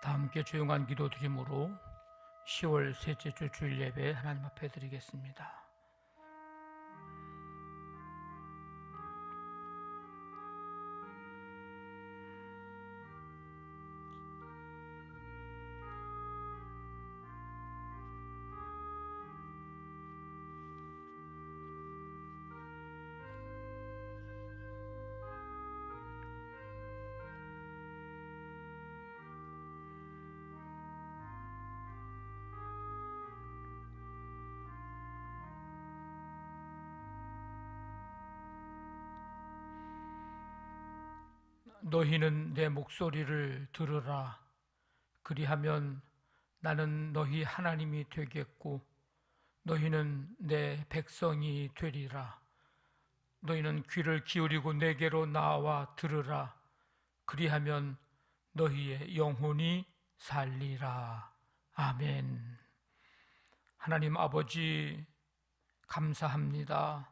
다 함께 조용한 기도 드림으로 10월 셋째 주 주일 예배 하나님 앞에 드리겠습니다. 너희는 내 목소리를 들으라. 그리하면 나는 너희 하나님이 되겠고 너희는 내 백성이 되리라. 너희는 귀를 기울이고 내게로 나와 들으라. 그리하면 너희의 영혼이 살리라. 아멘. 하나님 아버지 감사합니다.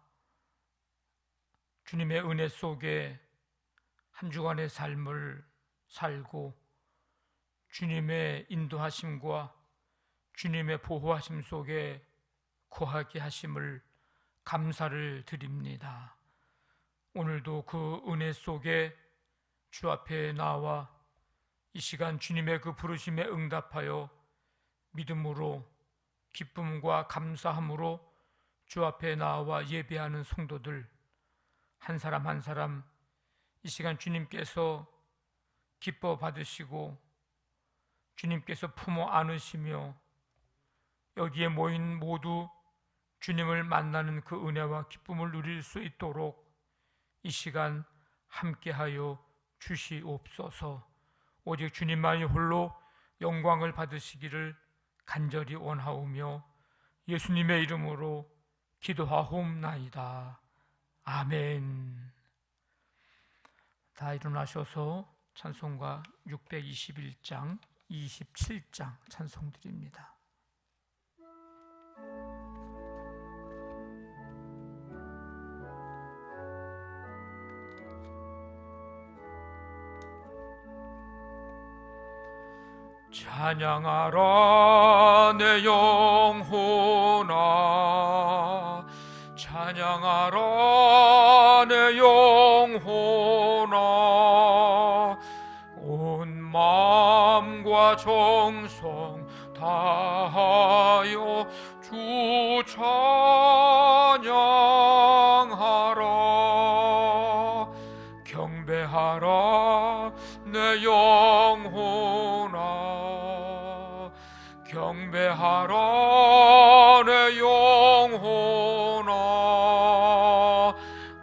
주님의 은혜 속에 한 주간의 삶을 살고 주님의 인도하심과 주님의 보호하심 속에 거하게 하심을 감사를 드립니다. 오늘도 그 은혜 속에 주 앞에 나와 이 시간 주님의 그 부르심에 응답하여 믿음으로 기쁨과 감사함으로 주 앞에 나와 예배하는 성도들 한 사람 한 사람 이 시간 주님께서 기뻐 받으시고 주님께서 품어 안으시며 여기에 모인 모두 주님을 만나는 그 은혜와 기쁨을 누릴 수 있도록 이 시간 함께하여 주시옵소서. 오직 주님만이 홀로 영광을 받으시기를 간절히 원하오며 예수님의 이름으로 기도하옵나이다. 아멘. 다 일어나셔서 찬송가 621장, 27장 찬송 드립니다. 찬양하라 내 영혼아, 찬양하라 내 영혼아, 온 마음과 정성 다하여 주 찬양하라. 경배하라 내 영혼아, 경배하라 내 영혼아,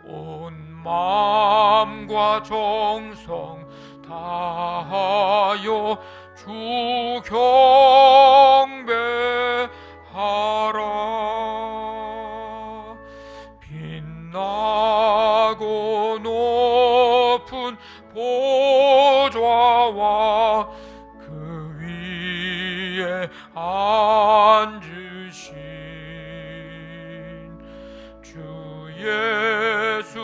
온 마음과 정성 다하여 주 경배하라. 빛나고 높은 보좌와 그 위에 앉으신 주 예수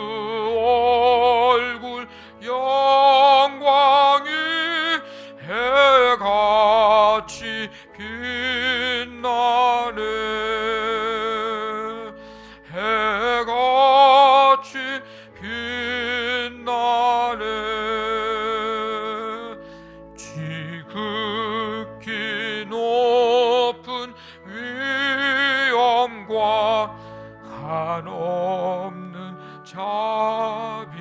얼굴 영광이 해같이 빛나네. 해같이 빛나네. 지극히 높은 위엄과 한없는 자비를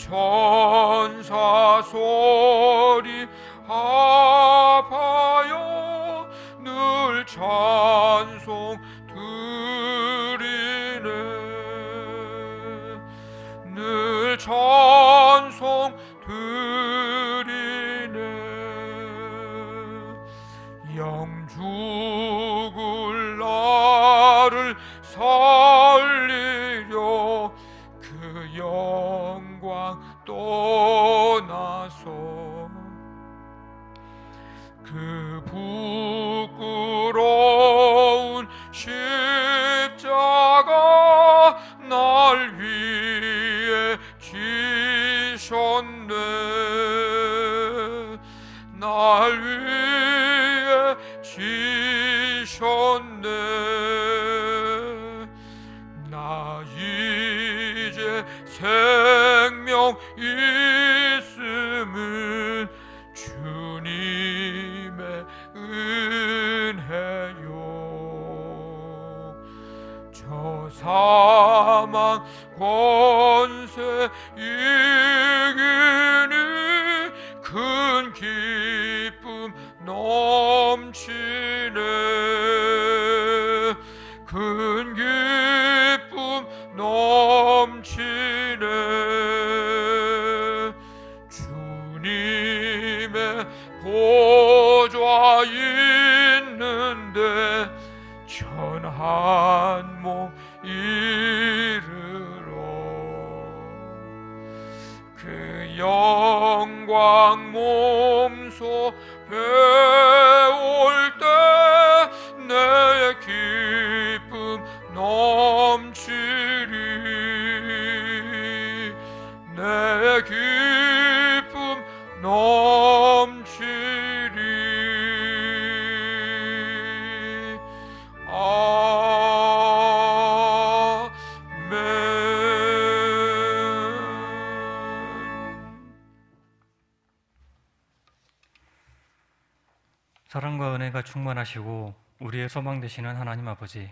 무천사 소리 합하여 늘 찬송 드리네. 늘 찬송 드리네. 영죽을 나를 살리려 그 영광 떠나서 그 부끄러운 십자가 날 위해 지셨네. 날 위해 지셨네. 나 이제 생명 있음은 주님의 은혜요. 저 사망 권세 이기니 큰 기쁨 넘치네. 큰 기쁨 넘치네. 주님의 보좌 있는데 천한 몸 이르러 그 영광 몸소 배울 때 내 기쁨 넘치리. 내 기쁨 넘치리. 사랑과 은혜가 충만하시고 우리의 소망 되시는 하나님 아버지,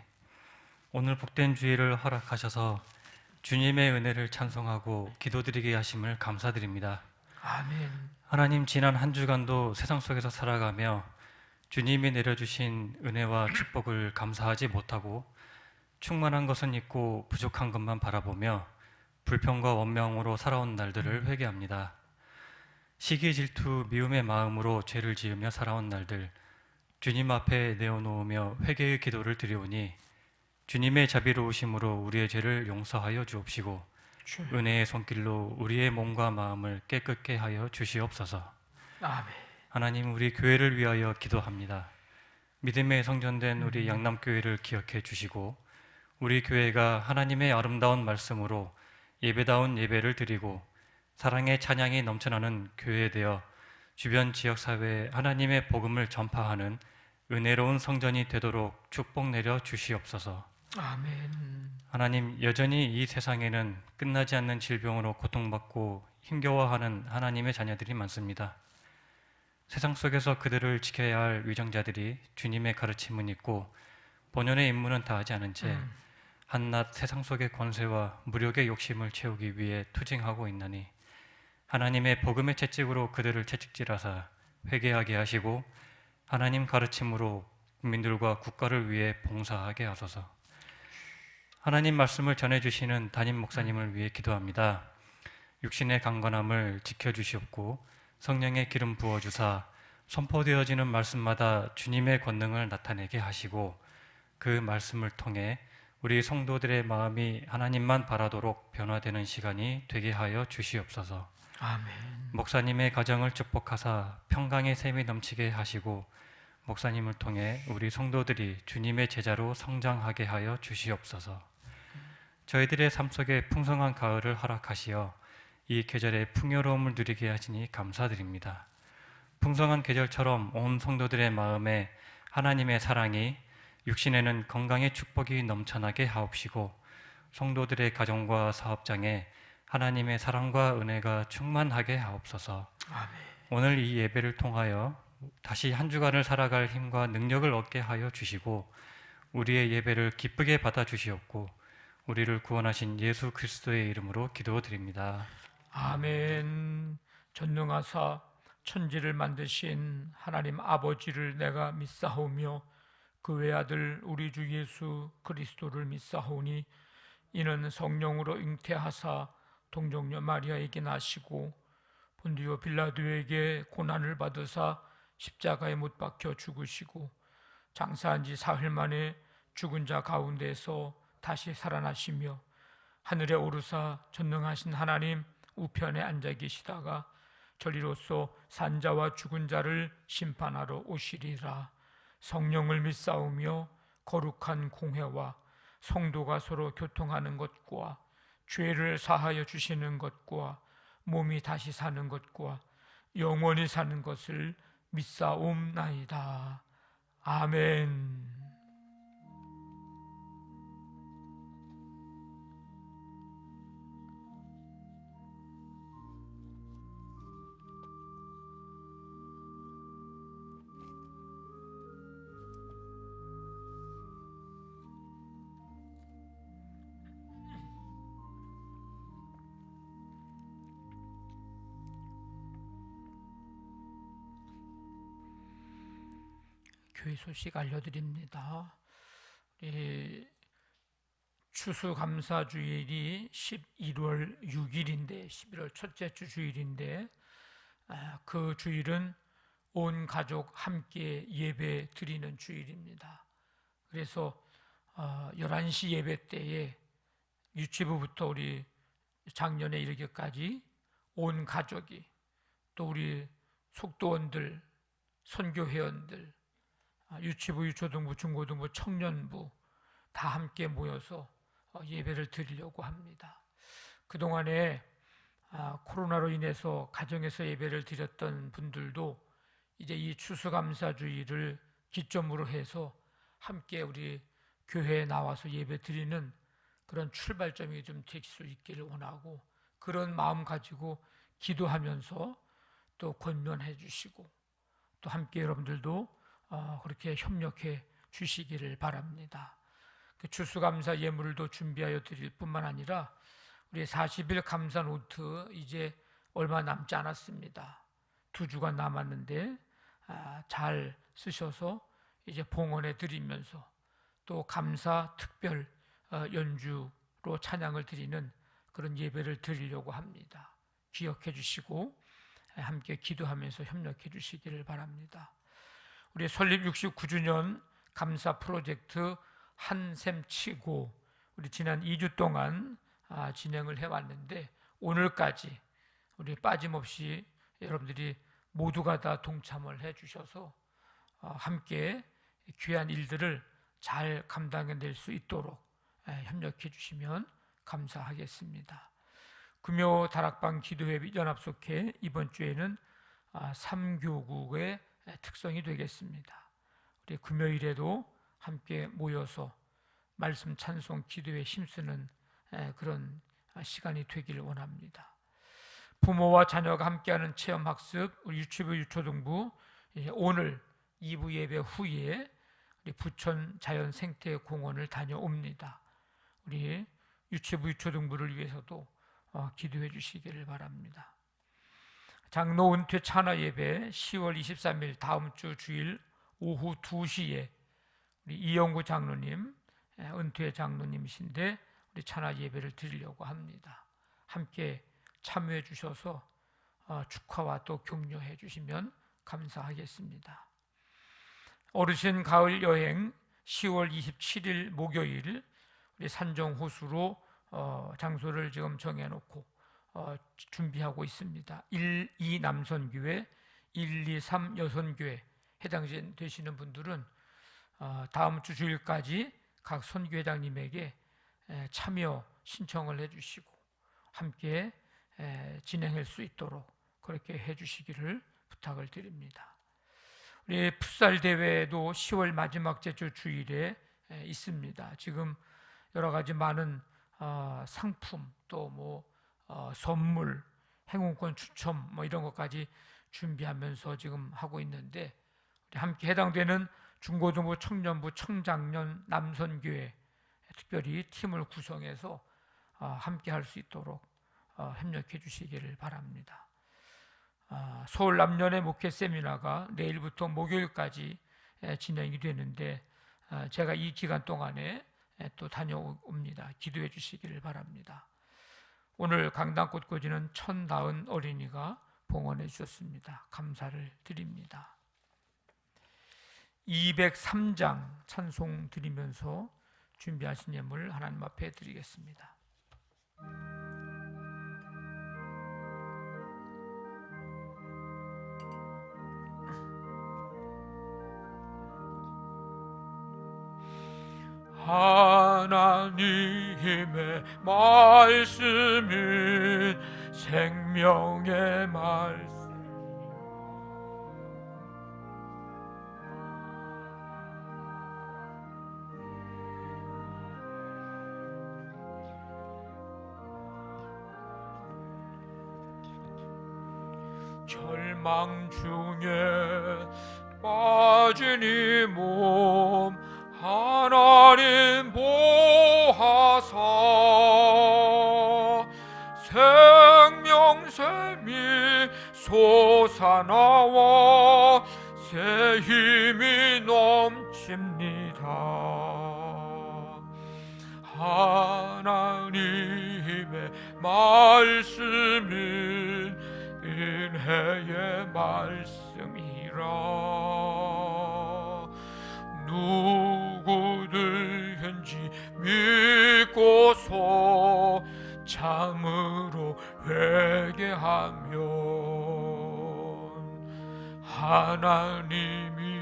오늘 복된 주일을 허락하셔서 주님의 은혜를 찬송하고 기도드리게 하심을 감사드립니다. 아멘. 하나님, 지난 한 주간도 세상 속에서 살아가며 주님이 내려주신 은혜와 축복을 감사하지 못하고 충만한 것은 있고 부족한 것만 바라보며 불평과 원망으로 살아온 날들을 회개합니다. 시기, 질투, 미움의 마음으로 죄를 지으며 살아온 날들 주님 앞에 내어놓으며 회개의 기도를 드리오니 주님의 자비로우심으로 우리의 죄를 용서하여 주옵시고 주. 은혜의 손길로 우리의 몸과 마음을 깨끗게 하여 주시옵소서. 아멘. 하나님, 우리 교회를 위하여 기도합니다. 믿음의 성전된 우리 양남교회를 기억해 주시고 우리 교회가 하나님의 아름다운 말씀으로 예배다운 예배를 드리고 사랑의 찬양이 넘쳐나는 교회 되어 주변 지역사회에 하나님의 복음을 전파하는 은혜로운 성전이 되도록 축복 내려 주시옵소서. 아멘. 하나님, 여전히 이 세상에는 끝나지 않는 질병으로 고통받고 힘겨워하는 하나님의 자녀들이 많습니다. 세상 속에서 그들을 지켜야 할 위정자들이 주님의 가르침은 있고 본연의 임무는 다하지 않은 채 한낱 세상 속의 권세와 무력의 욕심을 채우기 위해 투쟁하고 있나니 하나님의 복음의 채찍으로 그들을 채찍질하사 회개하게 하시고 하나님 가르침으로 국민들과 국가를 위해 봉사하게 하소서. 하나님 말씀을 전해주시는 담임 목사님을 위해 기도합니다. 육신의 강건함을 지켜주시옵고 성령의 기름 부어주사 선포되어지는 말씀마다 주님의 권능을 나타내게 하시고 그 말씀을 통해 우리 성도들의 마음이 하나님만 바라도록 변화되는 시간이 되게 하여 주시옵소서. 아멘. 목사님의 가정을 축복하사 평강의 샘이 넘치게 하시고 목사님을 통해 우리 성도들이 주님의 제자로 성장하게 하여 주시옵소서. 저희들의 삶 속에 풍성한 가을을 허락하시어 이 계절에 풍요로움을 누리게 하시니 감사드립니다. 풍성한 계절처럼 온 성도들의 마음에 하나님의 사랑이, 육신에는 건강의 축복이 넘쳐나게 하옵시고 성도들의 가정과 사업장에 하나님의 사랑과 은혜가 충만하게 하옵소서. 아멘. 오늘 이 예배를 통하여 다시 한 주간을 살아갈 힘과 능력을 얻게 하여 주시고 우리의 예배를 기쁘게 받아 주시옵고 우리를 구원하신 예수 그리스도의 이름으로 기도드립니다. 아멘. 전능하사 천지를 만드신 하나님 아버지를 내가 믿사오며 그 외아들 우리 주 예수 그리스도를 믿사오니 이는 성령으로 잉태하사 동정녀 마리아에게 나시고 본디오 빌라도에게 고난을 받으사 십자가에 못 박혀 죽으시고 장사한 지 사흘 만에 죽은 자 가운데서 다시 살아나시며 하늘에 오르사 전능하신 하나님 우편에 앉아 계시다가 저리로서 산자와 죽은 자를 심판하러 오시리라. 성령을 믿사오며 거룩한 공회와 성도가 서로 교통하는 것과 죄를 사하여 주시는 것과 몸이 다시 사는 것과 영원히 사는 것을 믿사옵나이다. 아멘. 교회 소식 알려드립니다. 추수감사주일이 11월 6일인데 11월 첫째 주 주일인데 그 주일은 온 가족 함께 예배 드리는 주일입니다. 그래서 11시 예배 때에 유치부부터 우리 작년에 이르기까지 온 가족이 또 우리 속도원들, 선교회원들, 유치부, 유초등부, 중고등부, 청년부 다 함께 모여서 예배를 드리려고 합니다. 그동안에 코로나로 인해서 가정에서 예배를 드렸던 분들도 이제 이 추수감사주일을 기점으로 해서 함께 우리 교회에 나와서 예배 드리는 그런 출발점이 좀 될 수 있기를 원하고 그런 마음 가지고 기도하면서 또 권면해 주시고 또 함께 여러분들도 그렇게 협력해 주시기를 바랍니다. 그 추수감사 예물도 준비하여 드릴 뿐만 아니라 우리 40일 감사 노트 이제 얼마 남지 않았습니다. 2주간 남았는데 잘 쓰셔서 이제 봉헌해 드리면서 또 감사 특별 연주로 찬양을 드리는 그런 예배를 드리려고 합니다. 기억해 주시고 함께 기도하면서 협력해 주시기를 바랍니다. 우리 설립 69주년 감사 프로젝트 한샘 치고 우리 지난 2주 동안 진행을 해왔는데 오늘까지 우리 빠짐없이 여러분들이 모두가 다 동참을 해주셔서 함께 귀한 일들을 잘 감당해낼 수 있도록 협력해 주시면 감사하겠습니다. 금요 다락방 기도회 연합속회 이번 주에는 3교국의 특성이 되겠습니다. 우리 금요일에도 함께 모여서 말씀 찬송 기도에 힘쓰는 그런 시간이 되기를 원합니다. 부모와 자녀가 함께하는 체험학습 우리 유치부 유초등부 오늘 2부 예배 후에 우리 부천 자연생태공원을 다녀옵니다. 우리 유치부 유초등부를 위해서도 기도해 주시기를 바랍니다. 장로 은퇴 찬화 예배 10월 23일 다음 주 주일 오후 2시에 우리 이영구 장로님 은퇴 장로님이신데 우리 찬화 예배를 드리려고 합니다. 함께 참여해 주셔서 축하와 또 격려해 주시면 감사하겠습니다. 어르신 가을 여행 10월 27일 목요일 우리 산정 호수로 장소를 지금 정해놓고 준비하고 있습니다. 1, 2 남선교회, 1, 2, 3 여선교회 해당되시는 분들은 다음 주 주일까지 각 선교회장님에게 참여 신청을 해주시고 함께 진행할 수 있도록 그렇게 해주시기를 부탁을 드립니다. 우리 풋살 대회도 10월 마지막 주 주일에 있습니다. 지금 여러 가지 많은 상품 또 선물, 행운권 추첨 이런 것까지 준비하면서 지금 하고 있는데 함께 해당되는 중고등부, 청년부, 청장년, 남선교회 특별히 팀을 구성해서 함께 할 수 있도록 협력해 주시기를 바랍니다. 서울 남년의 목회 세미나가 내일부터 목요일까지 진행이 되는데 제가 이 기간 동안에 또 다녀옵니다. 기도해 주시기를 바랍니다. 오늘 강당 꽃꽂이는 천다은 어린이가 봉헌해 주셨습니다. 감사를 드립니다. 203장 찬송 드리면서 준비하신 예물 하나님 앞에 드리겠습니다. 하나님의 말씀은 생명의 말씀 절망 중에 빠진 이 몸 하나님 보하사 생명샘이 솟아나와 새 힘이 넘칩니다. 하나님의 말씀은 은혜의 말씀이라 누구든지 믿고서 참으로 회개하면 하나님이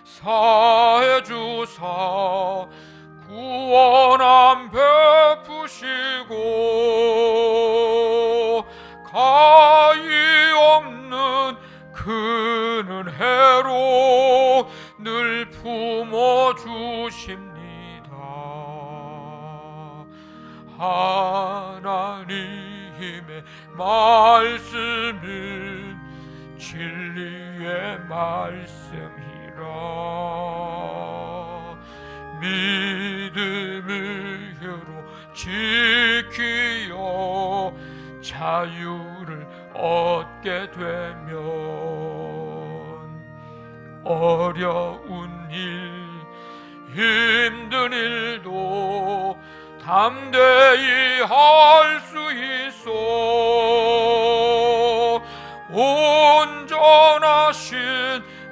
사해 주사 구원함 베푸시고 가히 없는 큰 은혜로 늘 품어주십니다. 하나님의 말씀은 진리의 말씀이라 믿음으로 지키어 자유를 얻게 되면 쉬운 일 힘든 일도 담대히 할 수 있어 온전하신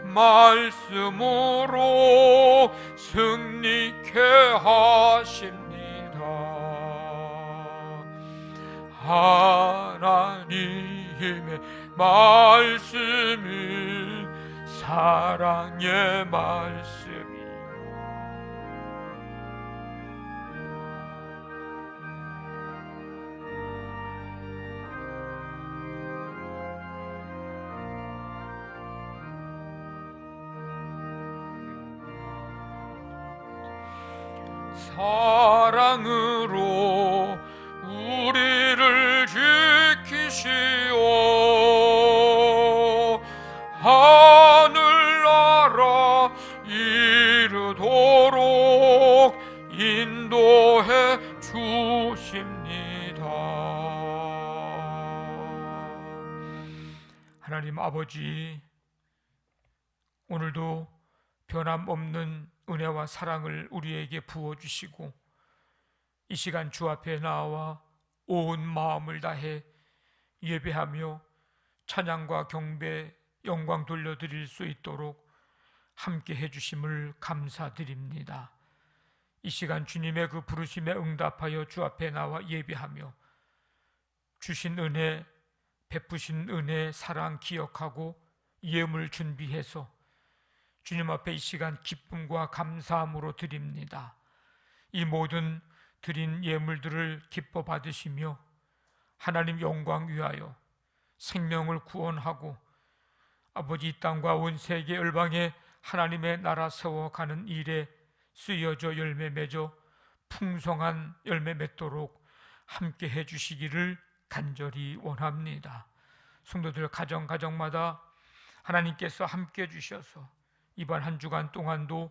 말씀으로 승리케 하십니다. 하나님의 말씀이 사랑의 말씀이 사랑으로 우리를 지키시오 하늘나라 이르도록 인도해 주십니다. 하나님 아버지, 오늘도 변함없는 은혜와 사랑을 우리에게 부어주시고 이 시간 주 앞에 나와 온 마음을 다해 예배하며 찬양과 경배, 영광 돌려드릴 수 있도록 함께 해주심을 감사드립니다. 이 시간 주님의 그 부르심에 응답하여 주 앞에 나와 예배하며 주신 은혜, 베푸신 은혜, 사랑 기억하고 예물 준비해서 주님 앞에 이 시간 기쁨과 감사함으로 드립니다. 이 모든 드린 예물들을 기뻐 받으시며 하나님 영광 위하여 생명을 구원하고 아버지 이 땅과 온 세계 열방에 하나님의 나라 세워가는 일에 쓰여져 열매 맺어 풍성한 열매 맺도록 함께 해주시기를 간절히 원합니다. 성도들 가정마다 하나님께서 함께 해주셔서 이번 한 주간 동안도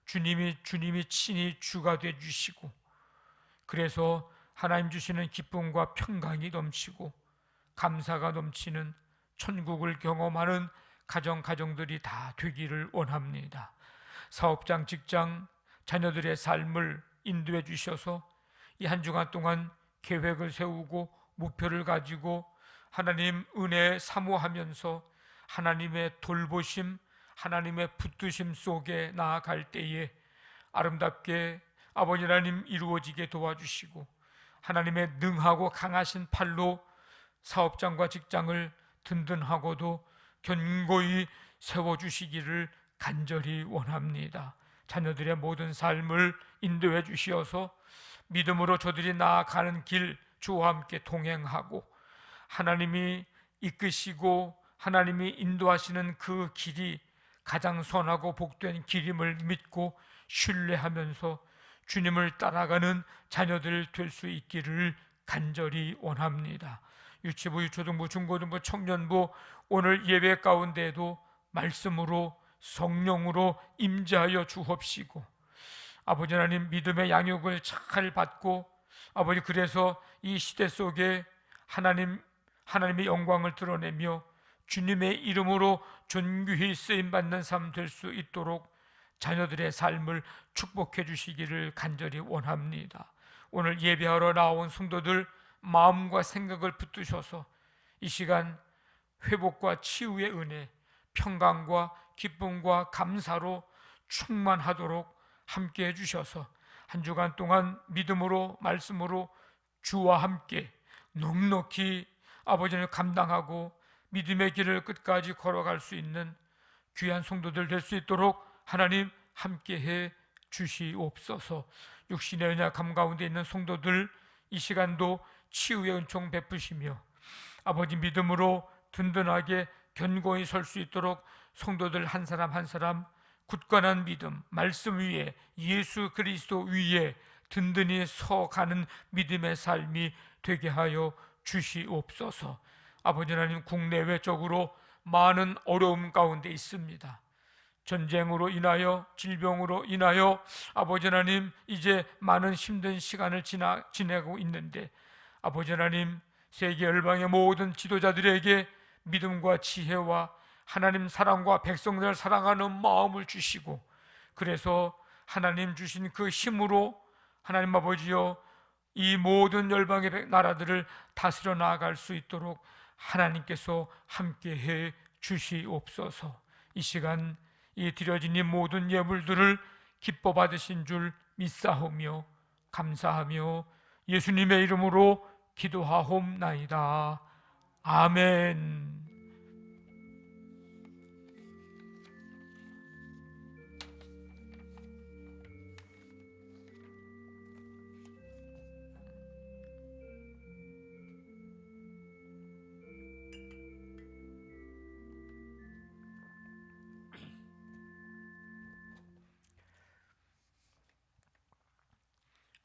주님이 친히 주가 되주시고 그래서 하나님 주시는 기쁨과 평강이 넘치고 감사가 넘치는 천국을 경험하는 가정들이 다 되기를 원합니다. 사업장, 직장, 자녀들의 삶을 인도해 주셔서 이 한 주간 동안 계획을 세우고 목표를 가지고 하나님 은혜 사모하면서 하나님의 돌보심, 하나님의 붙드심 속에 나아갈 때에 아름답게 아버지 하나님 이루어지게 도와주시고 하나님의 능하고 강하신 팔로 사업장과 직장을 든든하고도 견고히 세워주시기를 간절히 원합니다. 자녀들의 모든 삶을 인도해 주시어서 믿음으로 저들이 나아가는 길 주와 함께 동행하고 하나님이 이끄시고 하나님이 인도하시는 그 길이 가장 선하고 복된 길임을 믿고 신뢰하면서 주님을 따라가는 자녀들 될 수 있기를 간절히 원합니다. 유치부, 유초등부, 중고등부, 청년부 오늘 예배 가운데에도 말씀으로 성령으로 임재하여 주옵시고 아버지 하나님 믿음의 양육을 잘 받고 아버지 그래서 이 시대 속에 하나님의 영광을 드러내며 주님의 이름으로 존귀히 쓰임받는 삶 될 수 있도록 자녀들의 삶을 축복해 주시기를 간절히 원합니다. 오늘 예배하러 나온 성도들 마음과 생각을 붙드셔서 이 시간 회복과 치유의 은혜, 평강과 기쁨과 감사로 충만하도록 함께 해주셔서 한 주간 동안 믿음으로 말씀으로 주와 함께 넉넉히 아버지를 감당하고 믿음의 길을 끝까지 걸어갈 수 있는 귀한 성도들 될 수 있도록 하나님 함께해 주시옵소서. 육신의 연약함 가운데 있는 성도들 이 시간도 치유의 은총 베푸시며 아버지 믿음으로 든든하게 견고히 설 수 있도록 성도들 한 사람 한 사람 굳건한 믿음, 말씀 위에 예수 그리스도 위에 든든히 서가는 믿음의 삶이 되게 하여 주시옵소서. 아버지 하나님 국내외적으로 많은 어려움 가운데 있습니다. 전쟁으로 인하여 질병으로 인하여 아버지 하나님 이제 많은 힘든 시간을 지내고 있는데 아버지 하나님 세계 열방의 모든 지도자들에게 믿음과 지혜와 하나님 사랑과 백성들을 사랑하는 마음을 주시고 그래서 하나님 주신 그 힘으로 하나님 아버지여 이 모든 열방의 나라들을 다스려 나아갈 수 있도록 하나님께서 함께해 주시옵소서. 이 시간 이 드려진 이 모든 예물들을 기뻐 받으신 줄 믿사오며 감사하며 예수님의 이름으로 기도하옵나이다. 아멘.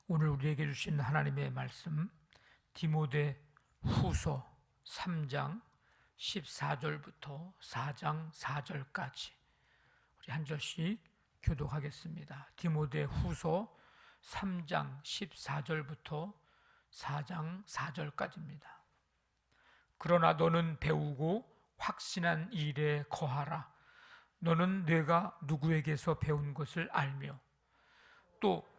오늘 우리에게 주신 하나님의 말씀 디모데 후서 3장 14절부터 4장 4절까지 우리 한 절씩 교독하겠습니다. 디모데 후서 3장 14절부터 4장 4절까지입니다. 그러나 너는 배우고 확신한 일에 거하라. 너는 내가 누구에게서 배운 것을 알며 또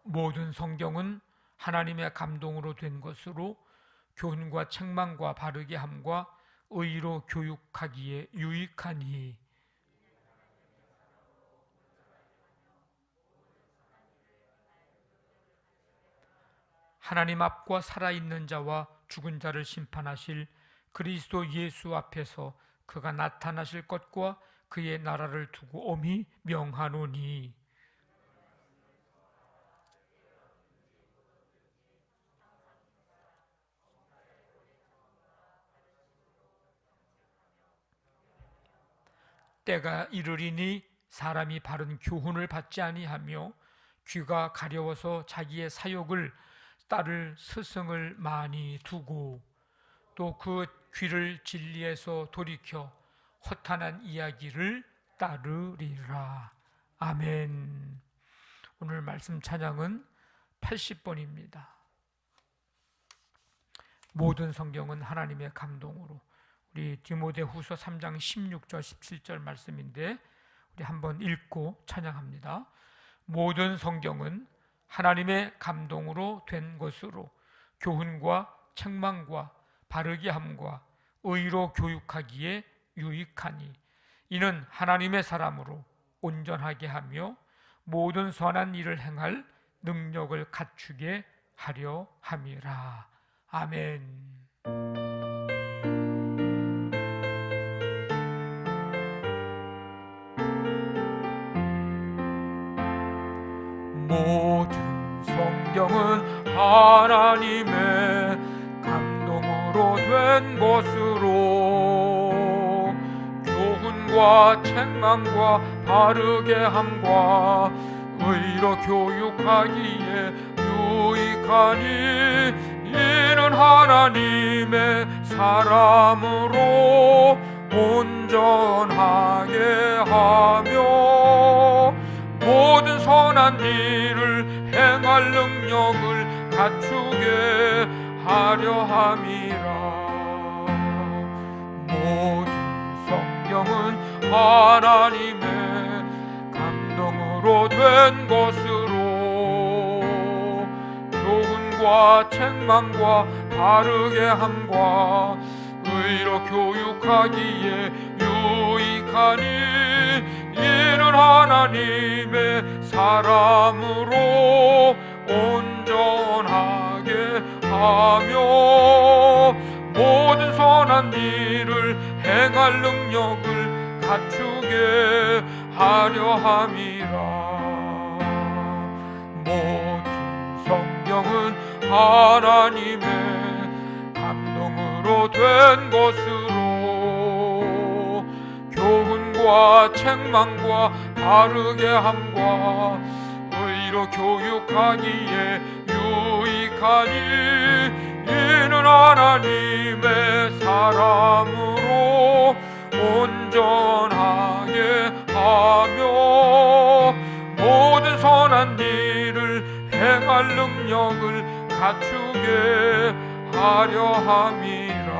모든 성경은 하나님의 감동으로 된 것으로 교훈과 책망과 바르게 함과 의로 교육하기에 유익하니 하나님 앞과 살아있는 자와 죽은 자를 심판하실 그리스도 예수 앞에서 그가 나타나실 것과 그의 나라를 두고 엄히 명하노니 때가 이르리니 사람이 바른 교훈을 받지 아니하며 귀가 가려워서 자기의 사욕을 따를 스승을 많이 두고 또 그 귀를 진리에서 돌이켜 허탄한 이야기를 따르리라. 아멘. 오늘 말씀 찬양은 80번입니다. 모든 성경은 하나님의 감동으로 우리 디모데 후서 3장 16절 17절 말씀인데 우리 한번 읽고 찬양합니다. 모든 성경은 하나님의 감동으로 된 것으로 교훈과 책망과 바르게 함과 의로 교육하기에 유익하니 이는 하나님의 사람으로 온전하게 하며 모든 선한 일을 행할 능력을 갖추게 하려 함이라. 아멘. 모든 성경은 하나님의 감동으로 된 것으로 교훈과 책망과 바르게 함과 의로 교육하기에 유익하니 이는 하나님의 사람으로 온전하게 하며 모든 선한 일을 행할 능력을 갖추게 하려 함이라. 모든 성경은 하나님의 감동으로 된 것으로 교훈과 책망과 바르게 함과 의로 교육하기에 유익하니 이는 하나님의 사람으로 온전하게 하며 모든 선한 일을 행할 능력을 갖추게 하려 함이라. 모든 성경은 하나님의 감동으로 된 것으로 교훈과 책망과 바르게 함과 의로 교육하기에 유익하니 이는 하나님의 사람으로 온전하게 하며 모든 선한 일을 행할 능력을 갖추게 하려 함이라.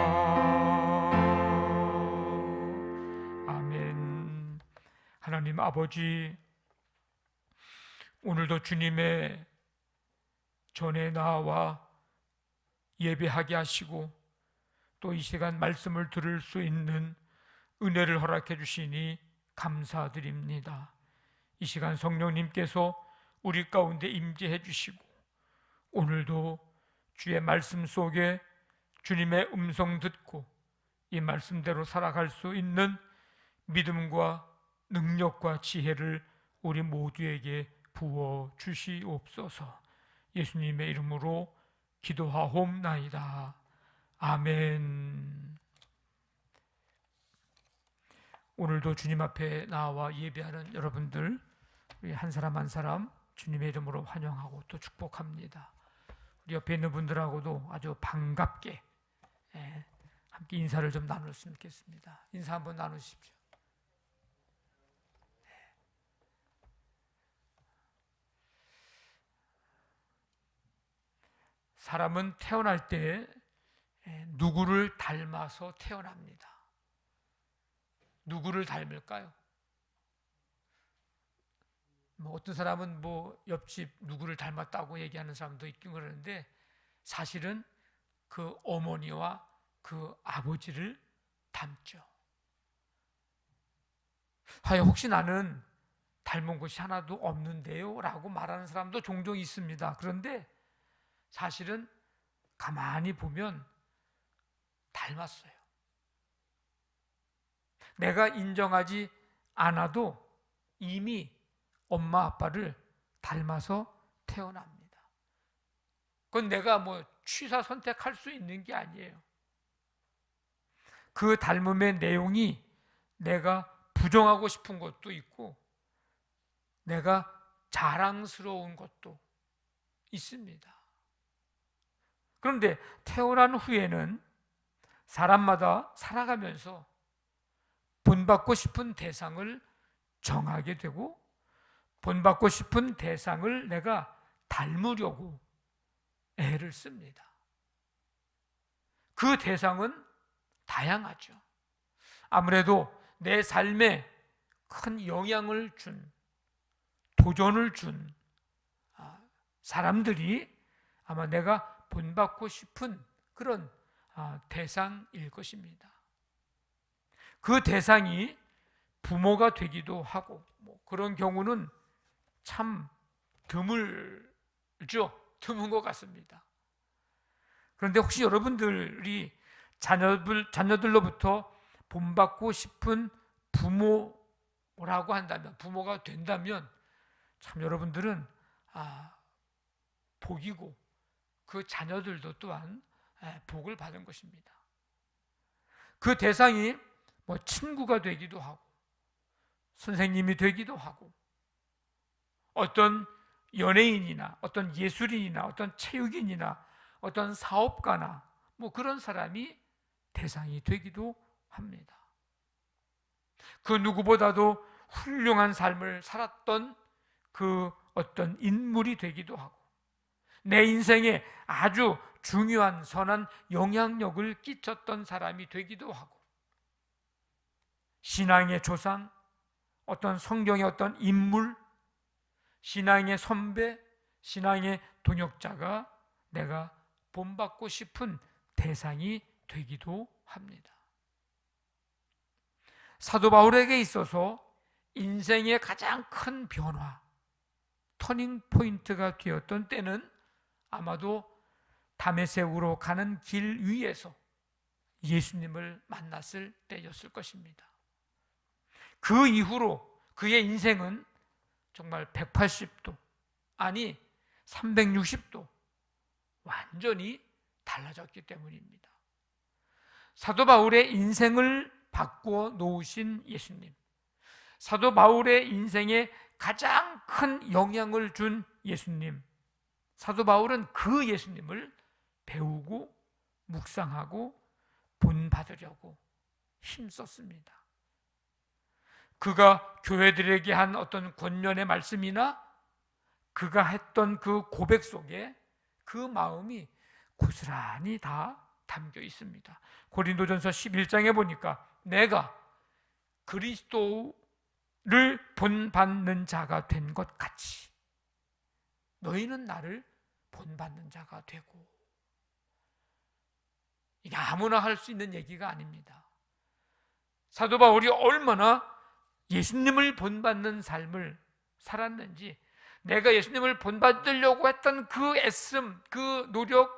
아멘. 하나님 아버지, 오늘도 주님의 전에 나와 예배하게 하시고 또 이 시간 말씀을 들을 수 있는 은혜를 허락해 주시니 감사드립니다. 이 시간 성령님께서 우리 가운데 임재해 주시고 오늘도 주의 말씀 속에 주님의 음성 듣고 이 말씀대로 살아갈 수 있는 믿음과 능력과 지혜를 우리 모두에게 부어 주시옵소서. 예수님의 이름으로 기도하옵나이다. 아멘. 오늘도 주님 앞에 나와 예배하는 여러분들, 우리 한 사람 한 사람 주님의 이름으로 환영하고 또 축복합니다. 우리 옆에 있는 분들하고도 아주 반갑게 함께 인사를 좀 나눴으면 좋겠습니다. 인사 한번 나누십시오. 사람은 태어날 때 누구를 닮아서 태어납니다. 누구를 닮을까요? 어떤 사람은 옆집 누구를 닮았다고 얘기하는 사람도 있긴 그러는데 사실은 그 어머니와 그 아버지를 닮죠. 혹시 나는 닮은 것이 하나도 없는데요? 라고 말하는 사람도 종종 있습니다. 그런데 사실은 가만히 보면 닮았어요. 내가 인정하지 않아도 이미 엄마 아빠를 닮아서 태어납니다. 그건 내가 취사 선택할 수 있는 게 아니에요. 그 닮음의 내용이 내가 부정하고 싶은 것도 있고 내가 자랑스러운 것도 있습니다. 그런데 태어난 후에는 사람마다 살아가면서 본받고 싶은 대상을 정하게 되고 본받고 싶은 대상을 내가 닮으려고 애를 씁니다. 그 대상은 다양하죠. 아무래도 내 삶에 큰 영향을 준, 도전을 준 사람들이 아마 내가 본받고 싶은 그런 대상일 것입니다. 그 대상이 부모가 되기도 하고 그런 경우는 참 드물죠. 드문 것 같습니다. 그런데 혹시 여러분들이 자녀들로부터 본받고 싶은 부모라고 한다면, 부모가 된다면 참 여러분들은 복이고 그 자녀들도 또한 복을 받은 것입니다. 그 대상이 친구가 되기도 하고 선생님이 되기도 하고 어떤 연예인이나 어떤 예술인이나 어떤 체육인이나 어떤 사업가나 그런 사람이 대상이 되기도 합니다. 그 누구보다도 훌륭한 삶을 살았던 그 어떤 인물이 되기도 하고 내 인생에 아주 중요한 선한 영향력을 끼쳤던 사람이 되기도 하고 신앙의 조상, 어떤 성경의 어떤 인물, 신앙의 선배, 신앙의 동역자가 내가 본받고 싶은 대상이 되기도 합니다. 사도 바울에게 있어서 인생의 가장 큰 변화, 터닝 포인트가 되었던 때는 아마도 다메섹으로 가는 길 위에서 예수님을 만났을 때였을 것입니다. 그 이후로 그의 인생은 정말 180도, 아니 360도 완전히 달라졌기 때문입니다. 사도 바울의 인생을 바꾸어 놓으신 예수님, 사도 바울의 인생에 가장 큰 영향을 준 예수님, 사도 바울은 그 예수님을 배우고 묵상하고 본받으려고 힘썼습니다. 그가 교회들에게 한 어떤 권면의 말씀이나 그가 했던 그 고백 속에 그 마음이 고스란히 다 담겨 있습니다. 고린도전서 11장에 보니까 내가 그리스도를 본받는 자가 된 것 같이 너희는 나를 본받는 자가 되고. 이게 아무나 할 수 있는 얘기가 아닙니다. 사도 바울이 얼마나 예수님을 본받는 삶을 살았는지, 내가 예수님을 본받으려고 했던 그 애씀, 그 노력,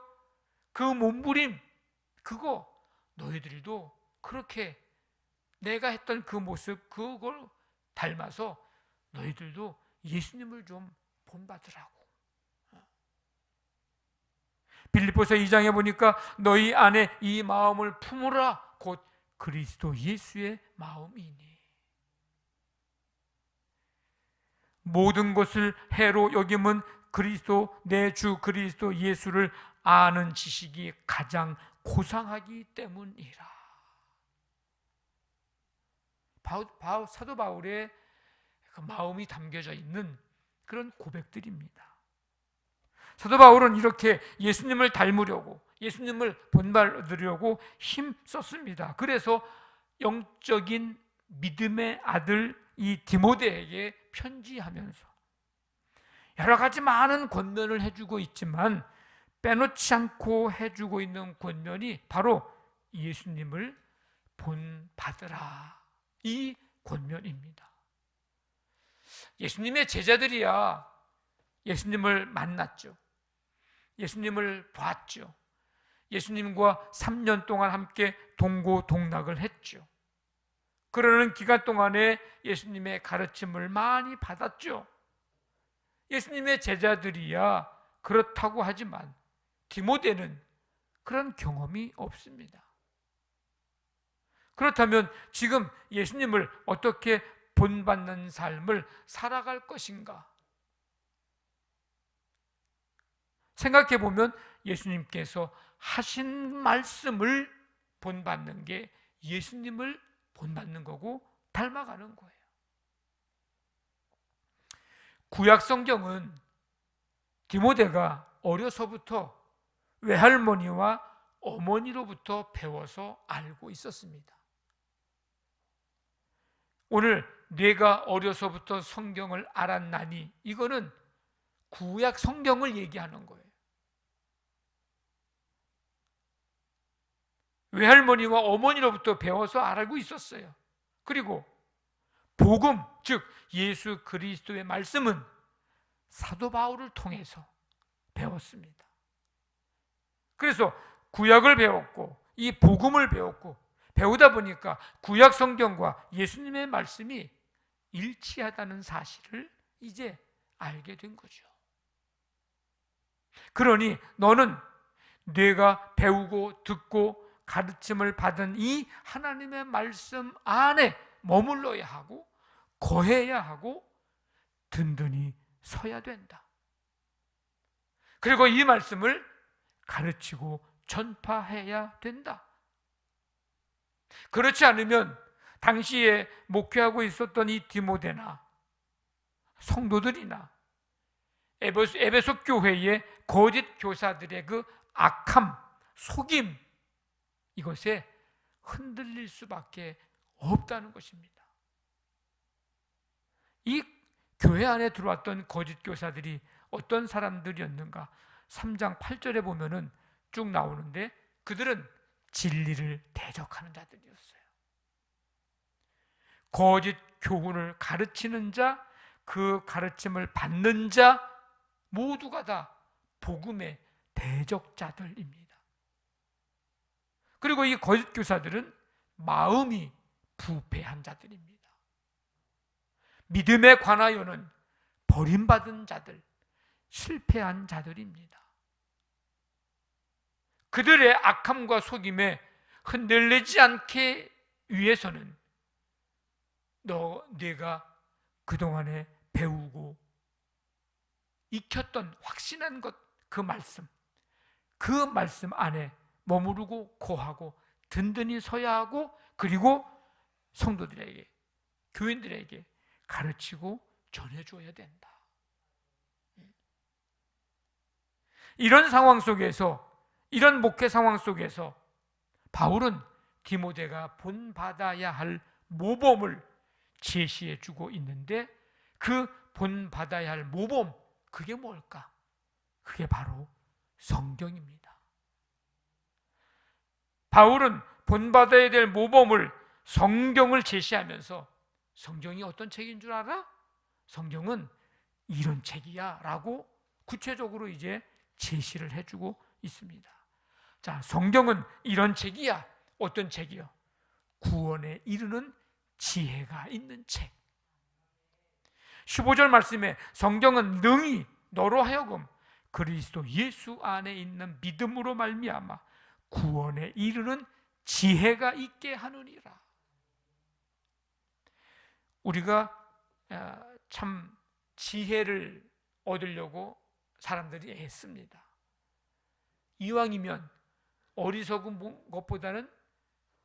그 몸부림, 그거 너희들도 그렇게 내가 했던 그 모습, 그걸 닮아서 너희들도 예수님을 좀 본받으라고. 빌립보서 2장에 보니까 너희 안에 이 마음을 품으라, 곧 그리스도 예수의 마음이니. 모든 것을 해로 여김은 그리스도, 내 주 그리스도 예수를 아는 지식이 가장 고상하기 때문이라. 사도 바울의 그 마음이 담겨져 있는 그런 고백들입니다. 사도 바울은 이렇게 예수님을 닮으려고, 예수님을 본받으려고 힘썼습니다. 그래서 영적인 믿음의 아들 이 디모데에게 편지하면서 여러 가지 많은 권면을 해주고 있지만 빼놓지 않고 해주고 있는 권면이 바로 예수님을 본받으라, 이 권면입니다. 예수님의 제자들이야 예수님을 만났죠. 예수님을 봤죠. 예수님과 3년 동안 함께 동고동락을 했죠. 그러는 기간 동안에 예수님의 가르침을 많이 받았죠. 예수님의 제자들이야 그렇다고 하지만 디모데는 그런 경험이 없습니다. 그렇다면 지금 예수님을 어떻게 본받는 삶을 살아갈 것인가? 생각해 보면 예수님께서 하신 말씀을 본받는 게 예수님을 본받는 거고 닮아가는 거예요. 구약 성경은 디모데가 어려서부터 외할머니와 어머니로부터 배워서 알고 있었습니다. 오늘 내가 어려서부터 성경을 알았나니, 이거는 구약 성경을 얘기하는 거예요. 외할머니와 어머니로부터 배워서 알고 있었어요. 그리고 복음, 즉 예수 그리스도의 말씀은 사도 바울을 통해서 배웠습니다. 그래서 구약을 배웠고 이 복음을 배웠고, 배우다 보니까 구약 성경과 예수님의 말씀이 일치하다는 사실을 이제 알게 된 거죠. 그러니 너는 내가 배우고 듣고 가르침을 받은 이 하나님의 말씀 안에 머물러야 하고 거해야 하고 든든히 서야 된다. 그리고 이 말씀을 가르치고 전파해야 된다. 그렇지 않으면 당시에 목회하고 있었던 이 디모데나 성도들이나 에베소 교회의 거짓 교사들의 그 악함, 속임, 이것에 흔들릴 수밖에 없다는 것입니다. 이 교회 안에 들어왔던 거짓 교사들이 어떤 사람들이었는가? 3장 8절에 보면은 쭉 나오는데, 그들은 진리를 대적하는 자들이었어요. 거짓 교훈을 가르치는 자, 그 가르침을 받는 자 모두가 다 복음의 대적자들입니다. 그리고 이 거짓 교사들은 마음이 부패한 자들입니다. 믿음에 관하여는 버림받은 자들, 실패한 자들입니다. 그들의 악함과 속임에 흔들리지 않게 위해서는 내가 그동안에 배우고 익혔던 확신한 것, 그 말씀 안에 머무르고 거하고 든든히 서야 하고, 그리고 성도들에게, 교인들에게 가르치고 전해줘야 된다. 이런 상황 속에서, 이런 목회 상황 속에서 바울은 디모데가 본받아야 할 모범을 제시해 주고 있는데, 그 본받아야 할 모범, 그게 뭘까? 그게 바로 성경입니다. 바울은 본받아야 될 모범을, 성경을 제시하면서, 성경이 어떤 책인 줄 알아? 성경은 이런 책이야 라고 구체적으로 이제 제시를 해주고 있습니다. 자, 성경은 이런 책이야. 어떤 책이요? 구원에 이르는 지혜가 있는 책. 15절 말씀에 성경은 능히 너로 하여금 그리스도 예수 안에 있는 믿음으로 말미암아 구원에 이르는 지혜가 있게 하느니라. 우리가 참 지혜를 얻으려고 사람들이 애씁니다. 이왕이면 어리석은 것보다는,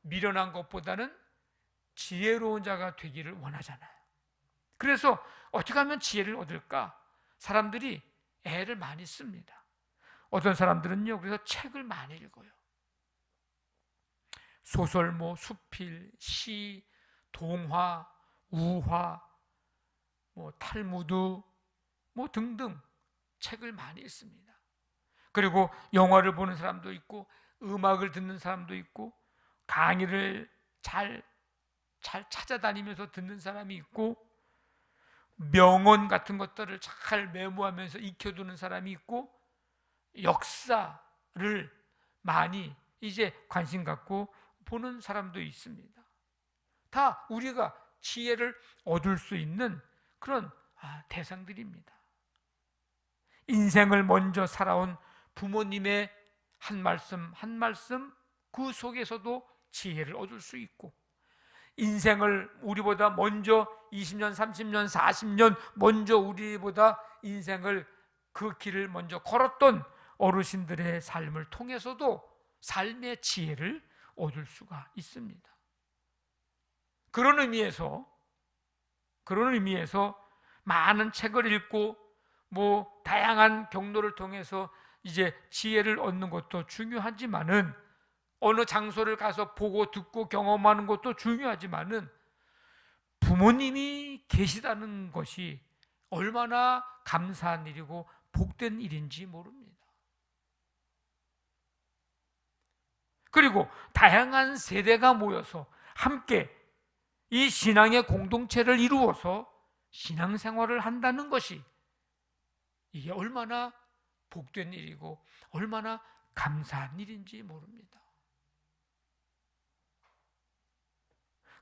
미련한 것보다는 지혜로운 자가 되기를 원하잖아요. 그래서 어떻게 하면 지혜를 얻을까? 사람들이 애를 많이 씁니다. 어떤 사람들은요, 그래서 책을 많이 읽어요. 소설, 수필, 시, 동화, 우화, 탈무드, 등등 책을 많이 읽습니다. 그리고 영화를 보는 사람도 있고, 음악을 듣는 사람도 있고, 강의를 잘 찾아다니면서 듣는 사람이 있고, 명언 같은 것들을 잘 메모하면서 익혀두는 사람이 있고, 역사를 많이 이제 관심 갖고 보는 사람도 있습니다. 다 우리가 지혜를 얻을 수 있는 그런 대상들입니다. 인생을 먼저 살아온 부모님의 한 말씀 한 말씀, 그 속에서도 지혜를 얻을 수 있고, 인생을 우리보다 먼저 20년, 30년, 40년 먼저 우리보다 인생을, 그 길을 먼저 걸었던 어르신들의 삶을 통해서도 삶의 지혜를 얻을 수가 있습니다. 그런 의미에서 많은 책을 읽고 다양한 경로를 통해서 이제 지혜를 얻는 것도 중요하지만은, 어느 장소를 가서 보고 듣고 경험하는 것도 중요하지만은, 부모님이 계시다는 것이 얼마나 감사한 일이고 복된 일인지 모릅니다. 그리고 다양한 세대가 모여서 함께 이 신앙의 공동체를 이루어서 신앙생활을 한다는 것이, 이게 얼마나 복된 일이고 얼마나 감사한 일인지 모릅니다.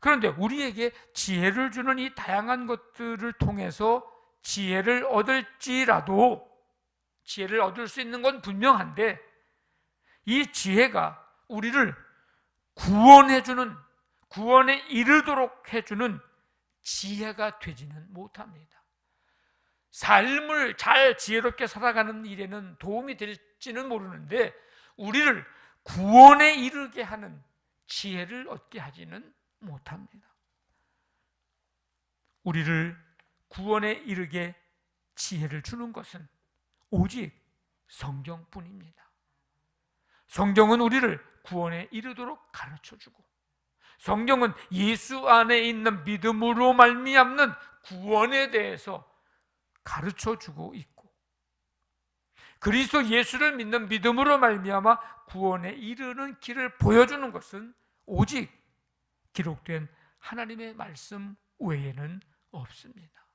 그런데 우리에게 지혜를 주는 이 다양한 것들을 통해서 지혜를 얻을지라도, 지혜를 얻을 수 있는 건 분명한데, 이 지혜가 우리를 구원해주는, 구원에 이르도록 해주는 지혜가 되지는 못합니다. 삶을 잘 지혜롭게 살아가는 일에는 도움이 될지는 모르는데, 우리를 구원에 이르게 하는 지혜를 얻게 하지는 못합니다. 우리를 구원에 이르게 지혜를 주는 것은 오직 성경뿐입니다. 성경은 우리를 구원에 이르도록 가르쳐주고, 성경은 예수 안에 있는 믿음으로 말미암는 구원에 대해서 가르쳐주고 있고, 그리스도 예수를 믿는 믿음으로 말미암아 구원에 이르는 길을 보여주는 것은 오직 기록된 하나님의 말씀 외에는 없습니다.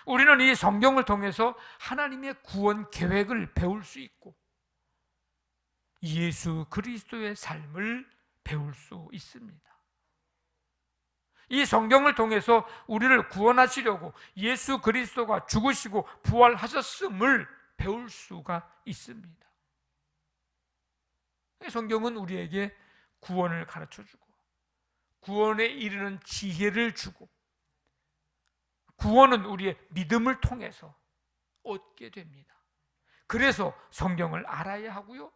우리는 이 성경을 통해서 하나님의 구원 계획을 배울 수 있고, 예수 그리스도의 삶을 배울 수 있습니다. 이 성경을 통해서 우리를 구원하시려고 예수 그리스도가 죽으시고 부활하셨음을 배울 수가 있습니다. 성경은 우리에게 구원을 가르쳐주고, 구원에 이르는 지혜를 주고, 구원은 우리의 믿음을 통해서 얻게 됩니다. 그래서 성경을 알아야 하고요,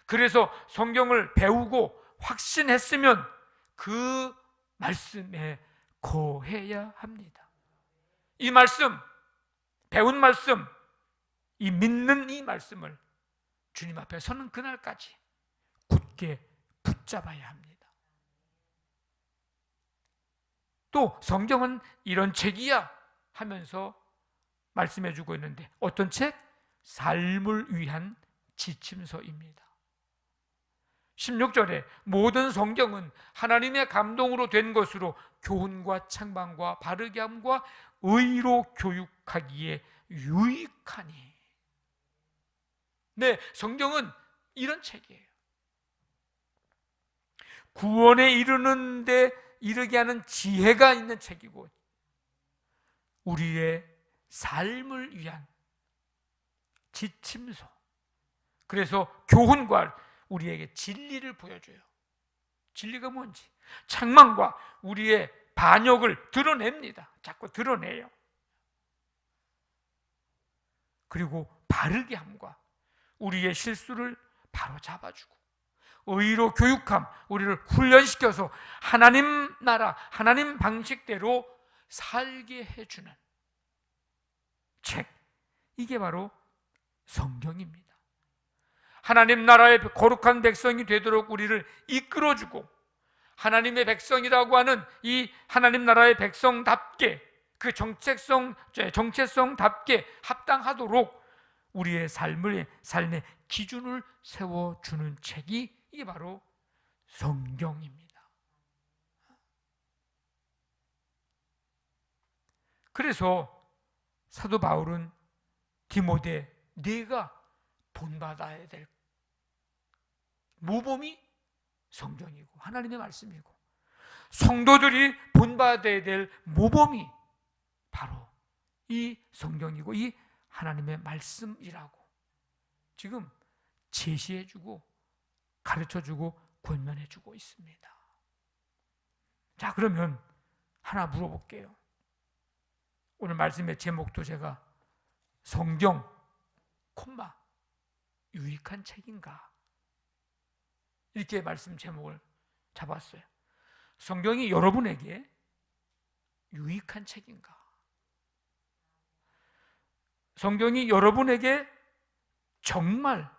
그래서 성경을 배우고 확신했으면 그 말씀에 거해야 합니다. 이 말씀, 배운 말씀, 이 믿는 이 말씀을 주님 앞에 서는 그날까지 굳게 붙잡아야 합니다. 또 성경은 이런 책이야 하면서 말씀해 주고 있는데 어떤 책? 삶을 위한 지침서입니다. 16절에 모든 성경은 하나님의 감동으로 된 것으로 교훈과 책망과 바르게 함과 의로 교육하기에 유익하니. 네, 성경은 이런 책이에요. 구원에 이르는데 이르게 하는 지혜가 있는 책이고 우리의 삶을 위한 지침서. 그래서 교훈과 우리에게 진리를 보여줘요. 진리가 뭔지. 책망과 우리의 반역을 드러냅니다. 자꾸 드러내요. 그리고 바르게 함과 우리의 실수를 바로 잡아주고 의로 교육함, 우리를 훈련시켜서 하나님 나라, 하나님 방식대로 살게 해주는 책. 이게 바로 성경입니다. 하나님 나라의 거룩한 백성이 되도록 우리를 이끌어주고 하나님의 백성이라고 하는 이 하나님 나라의 백성답게 그 정체성답게 합당하도록 우리의 삶의 기준을 세워주는 책이 이게 바로 성경입니다. 그래서 사도 바울은 디모데, 네가 본받아야 될 모범이 성경이고 하나님의 말씀이고 성도들이 본받아야 될 모범이 바로 이 성경이고 이 하나님의 말씀이라고 지금 제시해주고 가르쳐주고 권면해주고 있습니다. 자, 그러면 하나 물어볼게요. 오늘 말씀의 제목도 제가 성경, 유익한 책인가? 이렇게 말씀 제목을 잡았어요. 성경이 여러분에게 유익한 책인가? 성경이 여러분에게 정말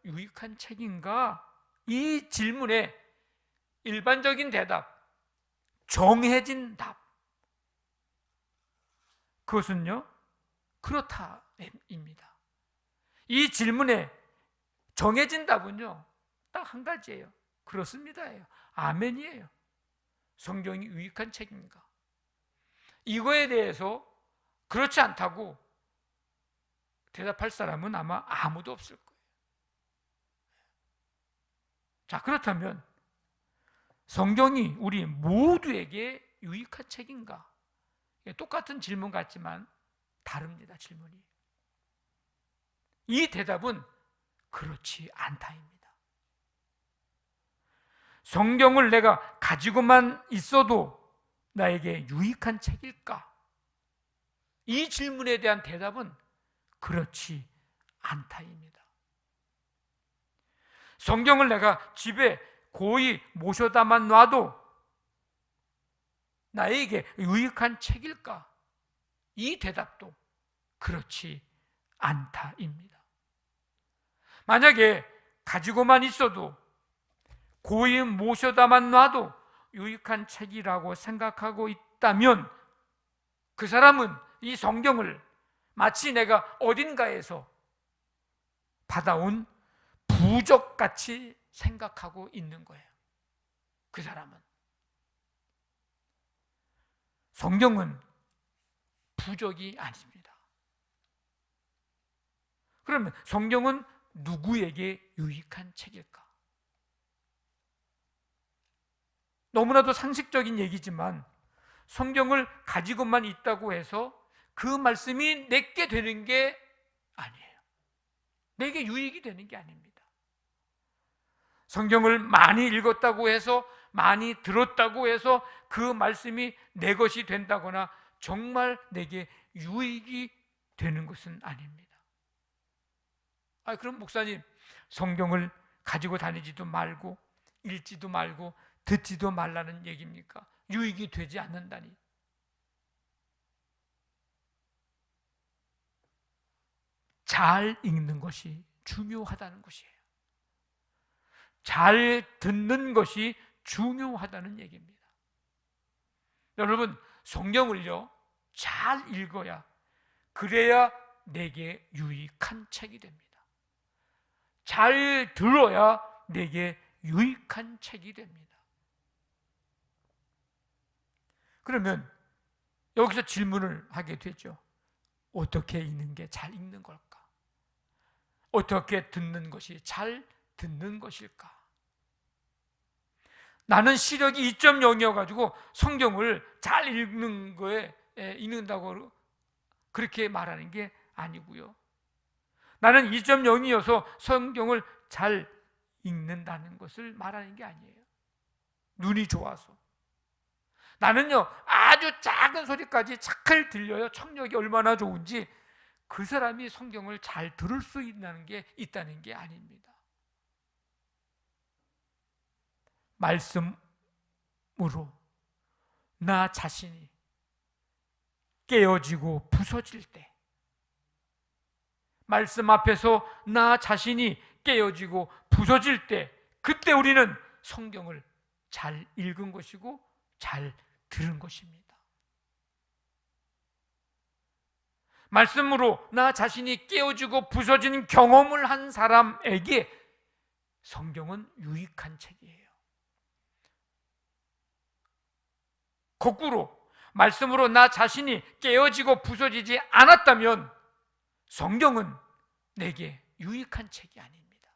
유익한 책인가? 이 질문에 일반적인 대답, 정해진 답. 그것은요, 그렇다입니다. 이 질문에 정해진 답은요, 딱 한 가지예요. 그렇습니다예요. 아멘이에요. 성경이 유익한 책인가? 이거에 대해서 그렇지 않다고 대답할 사람은 아마 아무도 없을 거예요. 자, 그렇다면 성경이 우리 모두에게 유익한 책인가? 똑같은 질문 같지만 다릅니다, 질문이. 이 대답은 그렇지 않다입니다. 성경을 내가 가지고만 있어도 나에게 유익한 책일까? 이 질문에 대한 대답은 그렇지 않다입니다. 성경을 내가 집에 고이 모셔다만 놔도 나에게 유익한 책일까? 이 대답도 그렇지 않다입니다. 만약에 가지고만 있어도 고이 모셔다만 놔도 유익한 책이라고 생각하고 있다면 그 사람은 이 성경을 마치 내가 어딘가에서 받아온 부적같이 생각하고 있는 거예요. 그 사람은. 성경은 부적이 아닙니다. 그러면 성경은 누구에게 유익한 책일까? 너무나도 상식적인 얘기지만 성경을 가지고만 있다고 해서 그 말씀이 내게 되는 게 아니에요. 내게 유익이 되는 게 아닙니다. 성경을 많이 읽었다고 해서 많이 들었다고 해서 그 말씀이 내 것이 된다거나 정말 내게 유익이 되는 것은 아닙니다. 그럼 목사님, 성경을 가지고 다니지도 말고 읽지도 말고 듣지도 말라는 얘기입니까? 유익이 되지 않는다니. 잘 읽는 것이 중요하다는 것이에요. 잘 듣는 것이 중요하다는 얘기입니다. 여러분, 성경을요 잘 읽어야, 그래야 내게 유익한 책이 됩니다. 잘 들어야 내게 유익한 책이 됩니다. 그러면 여기서 질문을 하게 되죠. 어떻게 읽는 게 잘 읽는 걸까? 어떻게 듣는 것이 잘 듣는 것일까? 나는 시력이 2.0이어가지고 성경을 잘 읽는 거에 읽는다고 그렇게 말하는 게 아니고요. 나는 2.0이어서 성경을 잘 읽는다는 것을 말하는 게 아니에요. 눈이 좋아서. 나는요 아주 작은 소리까지 잘 들려요. 청력이 얼마나 좋은지. 그 사람이 성경을 잘 들을 수 있다는 게 아닙니다. 말씀으로 나 자신이 깨어지고 부서질 때, 말씀 앞에서 나 자신이 깨어지고 부서질 때, 그때 우리는 성경을 잘 읽은 것이고 잘 들은 것입니다. 말씀으로 나 자신이 깨어지고 부서진 경험을 한 사람에게 성경은 유익한 책이에요. 거꾸로 말씀으로 나 자신이 깨어지고 부서지지 않았다면 성경은 내게 유익한 책이 아닙니다.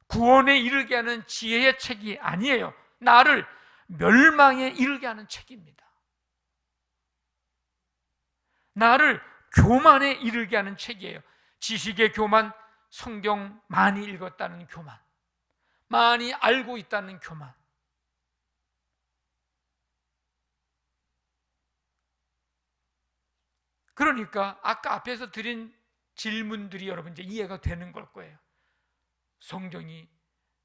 구원에 이르게 하는 지혜의 책이 아니에요. 나를 멸망에 이르게 하는 책입니다. 나를 교만에 이르게 하는 책이에요. 지식의 교만, 성경 많이 읽었다는 교만, 많이 알고 있다는 교만. 그러니까 아까 앞에서 드린 질문들이 여러분 이제 이해가 되는 걸 거예요. 성경이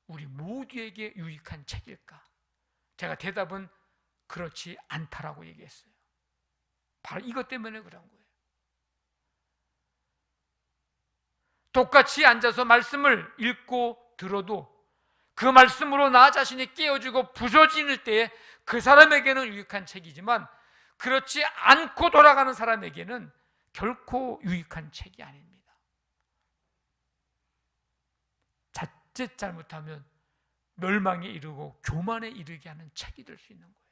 우리 모두에게 유익한 책일까? 제가 대답은 그렇지 않다라고 얘기했어요. 바로 이것 때문에 그런 거예요. 똑같이 앉아서 말씀을 읽고 들어도 그 말씀으로 나 자신이 깨어지고 부서지는 때에 그 사람에게는 유익한 책이지만 그렇지 않고 돌아가는 사람에게는 결코 유익한 책이 아닙니다. 자칫 잘못하면 멸망에 이르고 교만에 이르게 하는 책이 될 수 있는 거예요.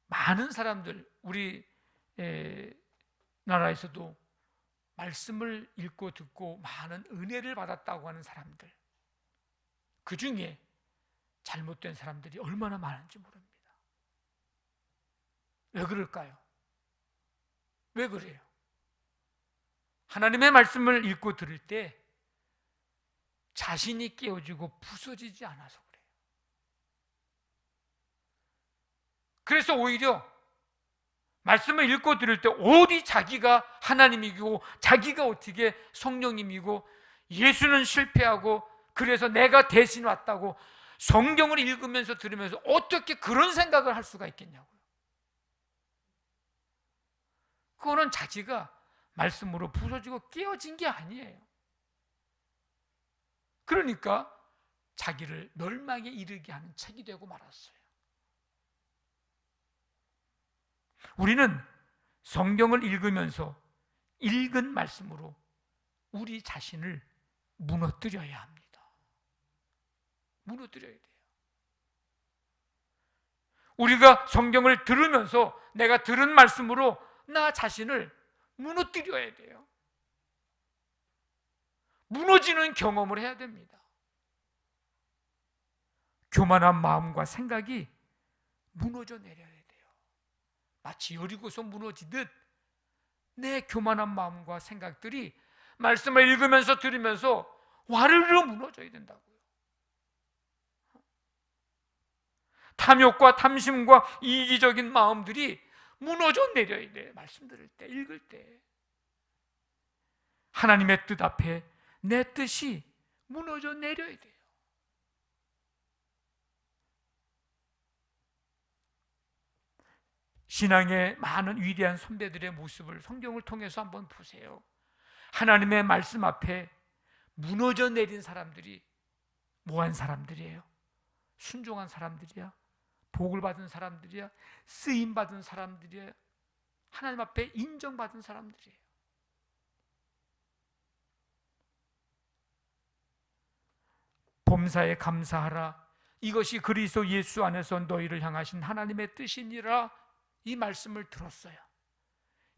많은 사람들, 우리 나라에서도 말씀을 읽고 듣고 많은 은혜를 받았다고 하는 사람들, 그 중에 잘못된 사람들이 얼마나 많은지 모릅니다. 왜 그럴까요? 왜 그래요? 하나님의 말씀을 읽고 들을 때 자신이 깨어지고 부서지지 않아서 그래요. 그래서 오히려 말씀을 읽고 들을 때 어디 자기가 하나님이고 자기가 어떻게 성령님이고 예수는 실패하고 그래서 내가 대신 왔다고 성경을 읽으면서 들으면서 어떻게 그런 생각을 할 수가 있겠냐고요. 그거는 자기가 말씀으로 부서지고 깨어진 게 아니에요. 그러니까 자기를 멸망에 이르게 하는 책이 되고 말았어요. 우리는 성경을 읽으면서 읽은 말씀으로 우리 자신을 무너뜨려야 합니다. 무너뜨려야 돼요. 우리가 성경을 들으면서 내가 들은 말씀으로 나 자신을 무너뜨려야 돼요. 무너지는 경험을 해야 됩니다. 교만한 마음과 생각이 무너져 내려야 돼요. 마치 여리고서 무너지듯 내 교만한 마음과 생각들이 말씀을 읽으면서 들으면서 와르르 무너져야 된다고요. 탐욕과 탐심과 이기적인 마음들이 무너져 내려야 돼요. 말씀 들을 때, 읽을 때. 하나님의 뜻 앞에 내 뜻이 무너져 내려야 돼요. 신앙의 많은 위대한 선배들의 모습을 성경을 통해서 한번 보세요. 하나님의 말씀 앞에 무너져 내린 사람들이 뭐한 사람들이에요? 순종한 사람들이야, 복을 받은 사람들이야, 쓰임 받은 사람들이야, 하나님 앞에 인정받은 사람들이에요. 범사에 감사하라. 이것이 그리스도 예수 안에서 너희를 향하신 하나님의 뜻이니라. 이 말씀을 들었어요.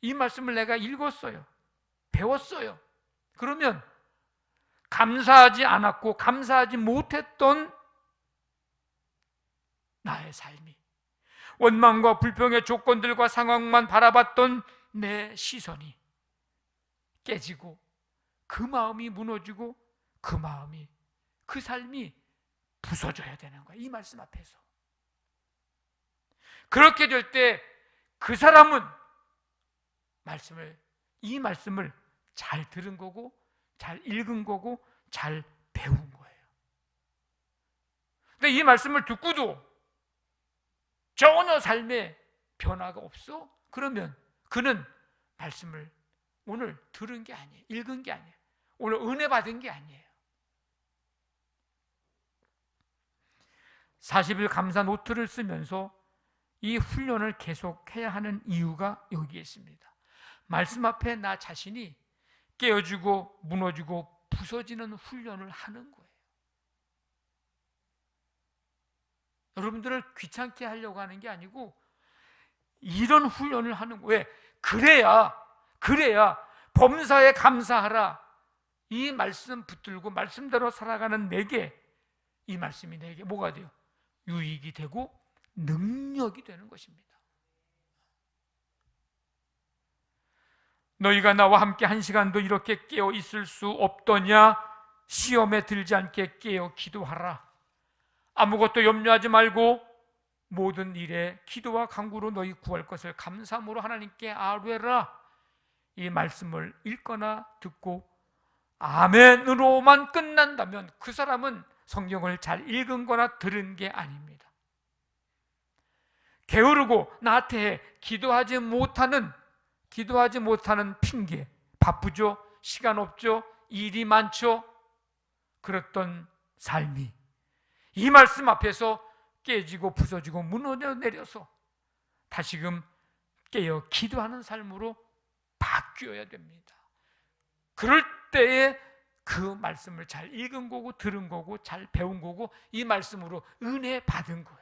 이 말씀을 내가 읽었어요. 배웠어요. 그러면 감사하지 않았고 감사하지 못했던 나의 삶이, 원망과 불평의 조건들과 상황만 바라봤던 내 시선이 깨지고 그 마음이 무너지고 그 삶이 부서져야 되는 거예요. 이 말씀 앞에서. 그렇게 될 때 그 사람은 이 말씀을 잘 들은 거고 잘 읽은 거고 잘 배운 거예요. 근데 이 말씀을 듣고도 전혀 삶에 변화가 없어? 그러면 그는 말씀을 오늘 들은 게 아니에요. 읽은 게 아니에요. 오늘 은혜 받은 게 아니에요. 40일 감사 노트를 쓰면서 이 훈련을 계속해야 하는 이유가 여기에 있습니다. 말씀 앞에 나 자신이 깨어지고 무너지고 부서지는 훈련을 하는 거예요. 여러분들을 귀찮게 하려고 하는 게 아니고 이런 훈련을 하는 거예요. 왜? 그래야 범사에 감사하라. 이 말씀 붙들고 말씀대로 살아가는 내게, 이 말씀이 내게 뭐가 돼요? 유익이 되고 능력이 되는 것입니다. 너희가 나와 함께 1시간도 이렇게 깨어 있을 수 없더냐? 시험에 들지 않게 깨어 기도하라. 아무것도 염려하지 말고 모든 일에 기도와 간구로 너희 구할 것을 감사함으로 하나님께 아뢰라. 이 말씀을 읽거나 듣고 아멘으로만 끝난다면 그 사람은 성경을 잘 읽은 거나 들은 게 아닙니다. 게으르고 나태해 기도하지 못하는 핑계, 바쁘죠, 시간 없죠, 일이 많죠, 그랬던 삶이 이 말씀 앞에서 깨지고 부서지고 무너져 내려서 다시금 깨어 기도하는 삶으로 바뀌어야 됩니다. 그럴 때에 그 말씀을 잘 읽은 거고 들은 거고 잘 배운 거고 이 말씀으로 은혜 받은 거예요.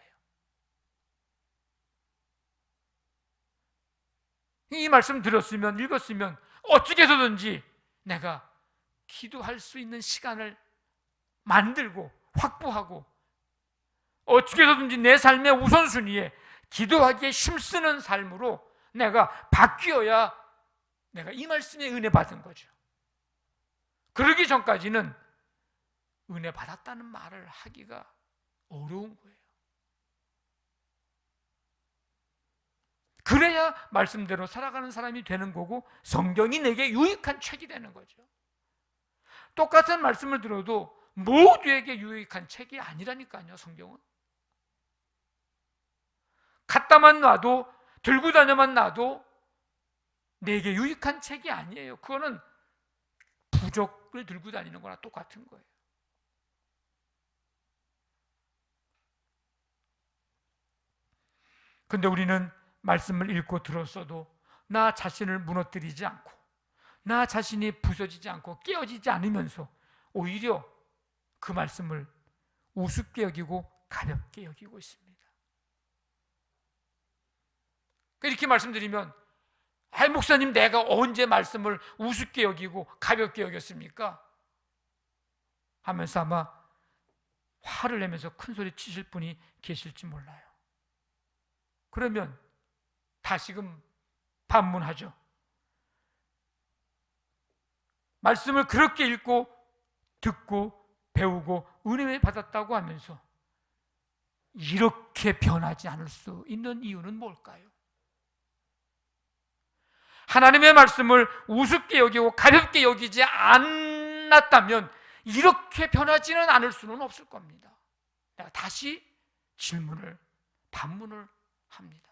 이 말씀 들었으면, 읽었으면 어떻게 해서든지 내가 기도할 수 있는 시간을 만들고 확보하고 어떻게 해서든지 내 삶의 우선순위에 기도하기에 힘쓰는 삶으로 내가 바뀌어야 내가 이 말씀에 은혜 받은 거죠. 그러기 전까지는 은혜 받았다는 말을 하기가 어려운 거예요. 그래야 말씀대로 살아가는 사람이 되는 거고 성경이 내게 유익한 책이 되는 거죠. 똑같은 말씀을 들어도 모두에게 유익한 책이 아니라니까요. 성경은 갖다만 놔도, 들고 다녀만 놔도 내게 유익한 책이 아니에요. 그거는 부적을 들고 다니는 거나 똑같은 거예요. 근데 우리는 말씀을 읽고 들었어도 나 자신을 무너뜨리지 않고 나 자신이 부서지지 않고 깨어지지 않으면서 오히려 그 말씀을 우습게 여기고 가볍게 여기고 있습니다. 이렇게 말씀드리면 목사님 내가 언제 말씀을 우습게 여기고 가볍게 여겼습니까? 하면서 아마 화를 내면서 큰 소리 치실 분이 계실지 몰라요. 그러면 다시금 반문하죠. 말씀을 그렇게 읽고 듣고 배우고 은혜 받았다고 하면서 이렇게 변하지 않을 수 있는 이유는 뭘까요? 하나님의 말씀을 우습게 여기고 가볍게 여기지 않았다면 이렇게 변하지는 않을 수는 없을 겁니다. 내가 다시 반문을 합니다.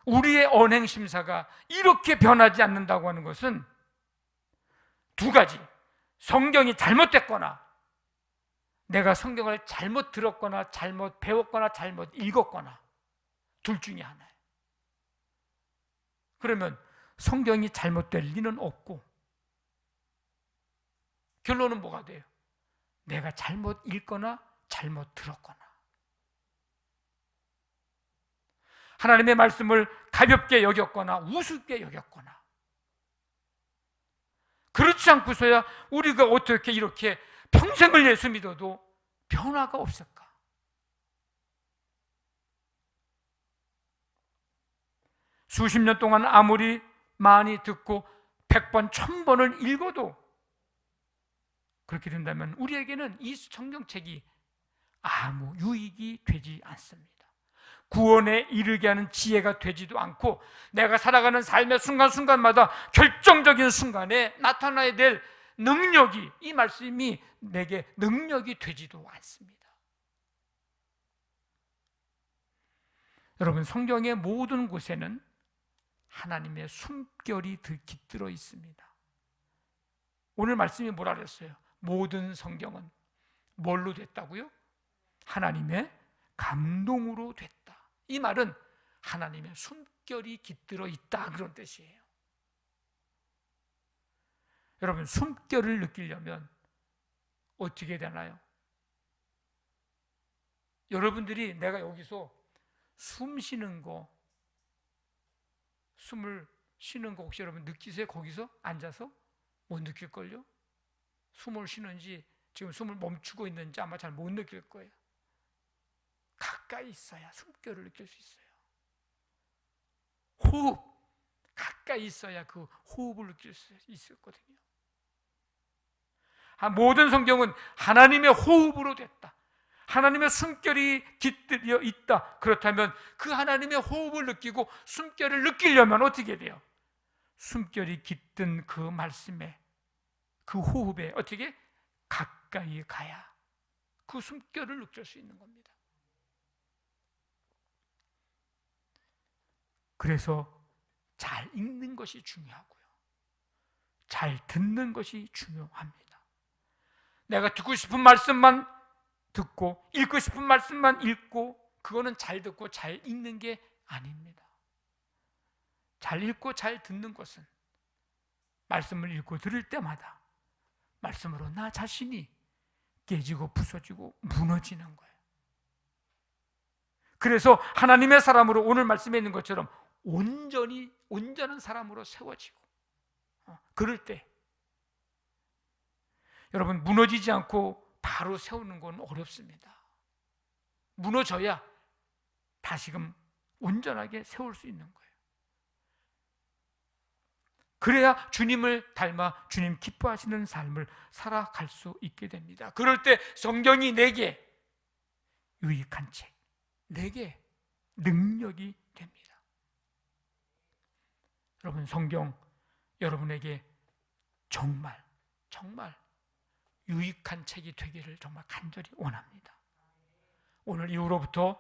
우리의 언행 심사가 이렇게 변하지 않는다고 하는 것은 두 가지, 성경이 잘못됐거나 내가 성경을 잘못 들었거나 잘못 배웠거나 잘못 읽었거나 둘 중에 하나예요. 그러면 성경이 잘못될 리는 없고 결론은 뭐가 돼요? 내가 잘못 읽거나 잘못 들었거나. 하나님의 말씀을 가볍게 여겼거나 우습게 여겼거나. 그렇지 않고서야 우리가 어떻게 이렇게 평생을 예수 믿어도 변화가 없을까? 수십 년 동안 아무리 많이 듣고 100번, 1000번을 읽어도 그렇게 된다면 우리에게는 이 성경책이 아무 유익이 되지 않습니다. 구원에 이르게 하는 지혜가 되지도 않고 내가 살아가는 삶의 순간순간마다 결정적인 순간에 나타나야 될 능력이, 이 말씀이 내게 능력이 되지도 않습니다. 여러분, 성경의 모든 곳에는 하나님의 숨결이 깃들어 있습니다. 오늘 말씀이 뭐라 그랬어요? 모든 성경은 뭘로 됐다고요? 하나님의 감동으로 됐다. 이 말은 하나님의 숨결이 깃들어 있다, 그런 뜻이에요. 여러분, 숨결을 느끼려면 어떻게 되나요? 여러분들이 내가 여기서 숨을 쉬는 거 혹시 여러분 느끼세요? 거기서 앉아서? 못 느낄걸요? 숨을 쉬는지 지금 숨을 멈추고 있는지 아마 잘 못 느낄 거예요. 가까이 있어야 숨결을 느낄 수 있어요. 호흡, 가까이 있어야 그 호흡을 느낄 수 있었거든요. 모든 성경은 하나님의 호흡으로 됐다. 하나님의 숨결이 깃들여 있다. 그렇다면 그 하나님의 호흡을 느끼고 숨결을 느끼려면 어떻게 돼요? 숨결이 깃든 그 말씀에, 그 호흡에 어떻게 가까이 가야 그 숨결을 느낄 수 있는 겁니다. 그래서 잘 읽는 것이 중요하고요, 잘 듣는 것이 중요합니다. 내가 듣고 싶은 말씀만 듣고 읽고 싶은 말씀만 읽고 그거는 잘 듣고 잘 읽는 게 아닙니다. 잘 읽고 잘 듣는 것은 말씀을 읽고 들을 때마다 말씀으로 나 자신이 깨지고 부서지고 무너지는 거예요. 그래서 하나님의 사람으로 오늘 말씀에 있는 것처럼 온전한 사람으로 세워지고, 그럴 때 여러분, 무너지지 않고 바로 세우는 건 어렵습니다. 무너져야 다시금 온전하게 세울 수 있는 거예요. 그래야 주님을 닮아 주님 기뻐하시는 삶을 살아갈 수 있게 됩니다. 그럴 때 성경이 내게 유익한 책, 내게 능력이 됩니다. 여러분, 성경 여러분에게 정말 유익한 책이 되기를 정말 간절히 원합니다. 오늘 이후로부터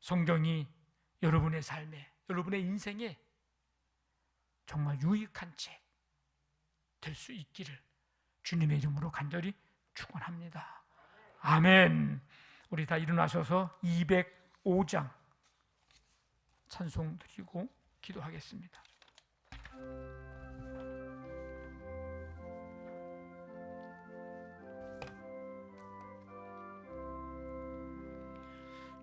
성경이 여러분의 삶에, 여러분의 인생에 정말 유익한 책 될 수 있기를 주님의 이름으로 간절히 축원합니다. 아멘. 우리 다 일어나셔서 205장 찬송 드리고 기도하겠습니다.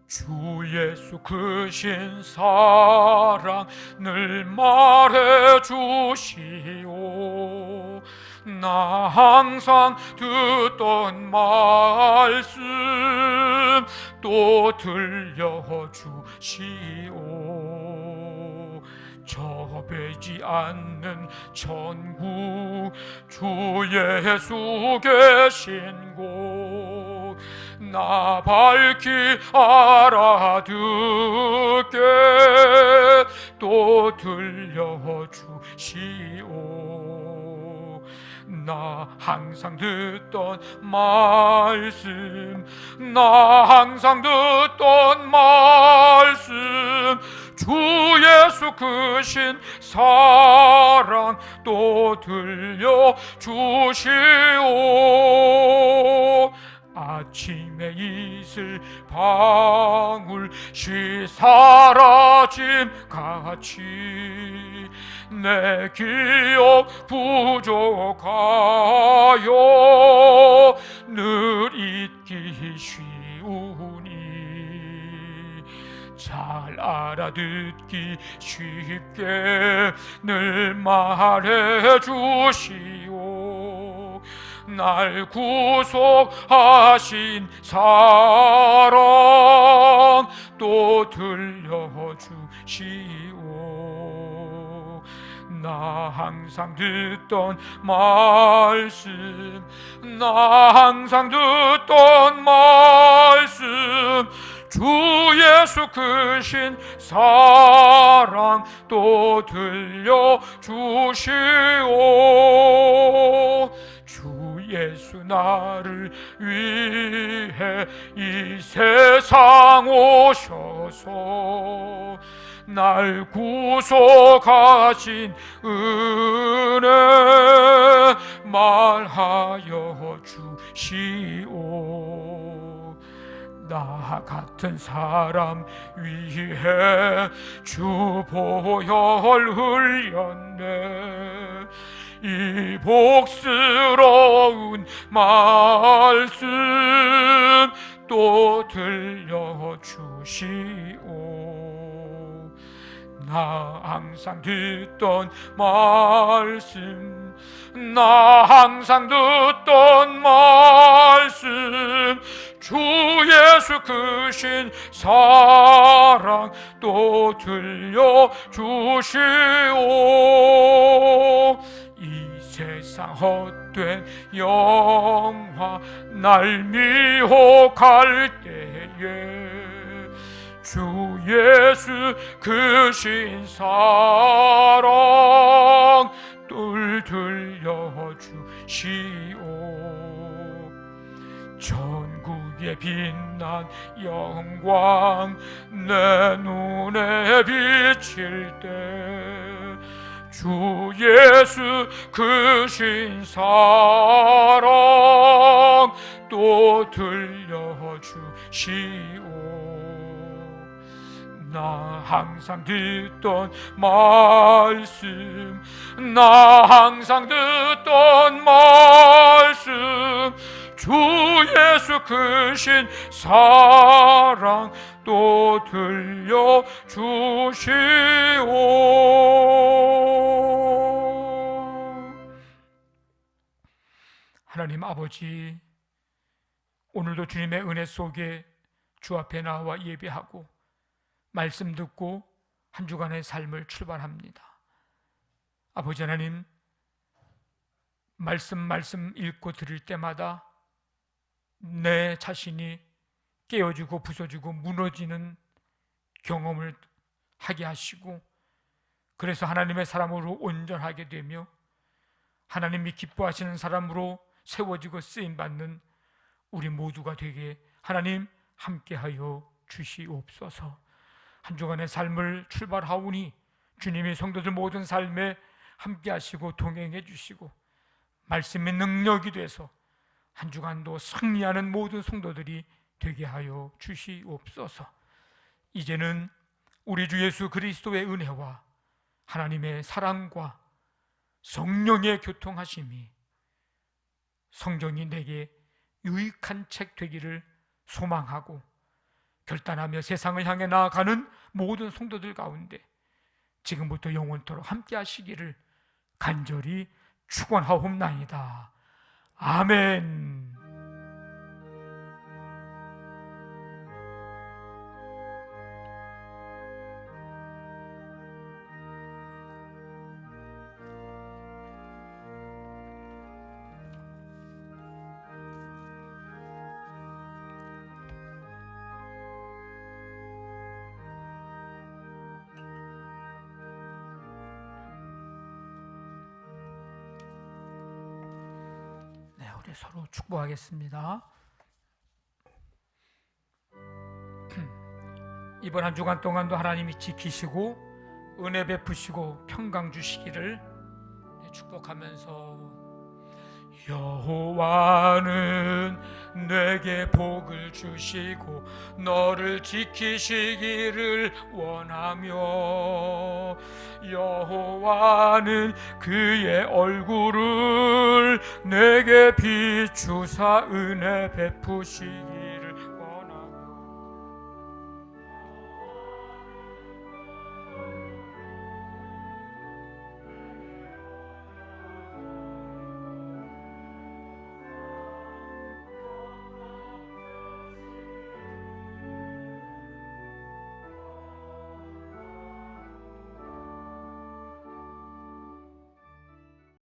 주 예수 크신 사랑 늘 말해 주시오. 나 항상 듣던 말씀 또 들려주시오. 접해지 않는 천국 주 예수 계신 곳 나 밝히 알아듣게 또 들려주시오. 나 항상 듣던 말씀, 나 항상 듣던 말씀 주 주 예수 크신 사랑 또 들려주시오. 아침에 이슬 방울씩 사라짐 같이 내 기억 부족하여 늘 잊기 쉬우니 잘 알아듣기 쉽게 늘 말해 주시오. 날 구속하신 사랑 또 들려주시오. 나 항상 듣던 말씀, 나 항상 듣던 말씀, 주 예수 크신 사랑 또 들려주시오. 주 예수 나를 위해 이 세상 오셔서 날 구속하신 은혜 말하여 주시오. 나 같은 사람 위해 주 보혈 흘렸네. 이 복스러운 말씀 또 들려주시오. 나 항상 듣던 말씀, 나 항상 듣던 말씀, 주 예수 크신 사랑 또 들려주시오. 이 세상 헛된 영화 날 미혹할 때에 주 예수 크신 사랑 또 들려주시오. 전국에 빛난 영광 내 눈에 비칠 때 주 예수 크신 사랑 또 들려주시오. 나 항상 듣던 말씀, 나 항상 듣던 말씀, 주 예수 크신 사랑 또 들려주시오. 하나님 아버지, 오늘도 주님의 은혜 속에 주 앞에 나와 예배하고 말씀 듣고 한 주간의 삶을 출발합니다. 아버지 하나님, 말씀 읽고 들을 때마다 내 자신이 깨어지고 부서지고 무너지는 경험을 하게 하시고, 그래서 하나님의 사람으로 온전하게 되며 하나님이 기뻐하시는 사람으로 세워지고 쓰임받는 우리 모두가 되게 하나님 함께하여 주시옵소서. 한 주간의 삶을 출발하오니 주님이 성도들 모든 삶에 함께하시고 동행해 주시고 말씀의 능력이 돼서 한 주간도 승리하는 모든 성도들이 되게 하여 주시옵소서. 이제는 우리 주 예수 그리스도의 은혜와 하나님의 사랑과 성령의 교통하심이 성경이 내게 유익한 책 되기를 소망하고 결단하며 세상을 향해 나아가는 모든 성도들 가운데 지금부터 영원토록 함께 하시기를 간절히 축원하옵나이다. 아멘. 우리 서로 축복하겠습니다. 이번 한 주간 동안도 하나님이 지키시고 은혜 베푸시고 평강 주시기를 축복하면서 여호와는 내게 복을 주시고 너를 지키시기를 원하며 여호와는 그의 얼굴을 내게 비추사 은혜 베푸시기를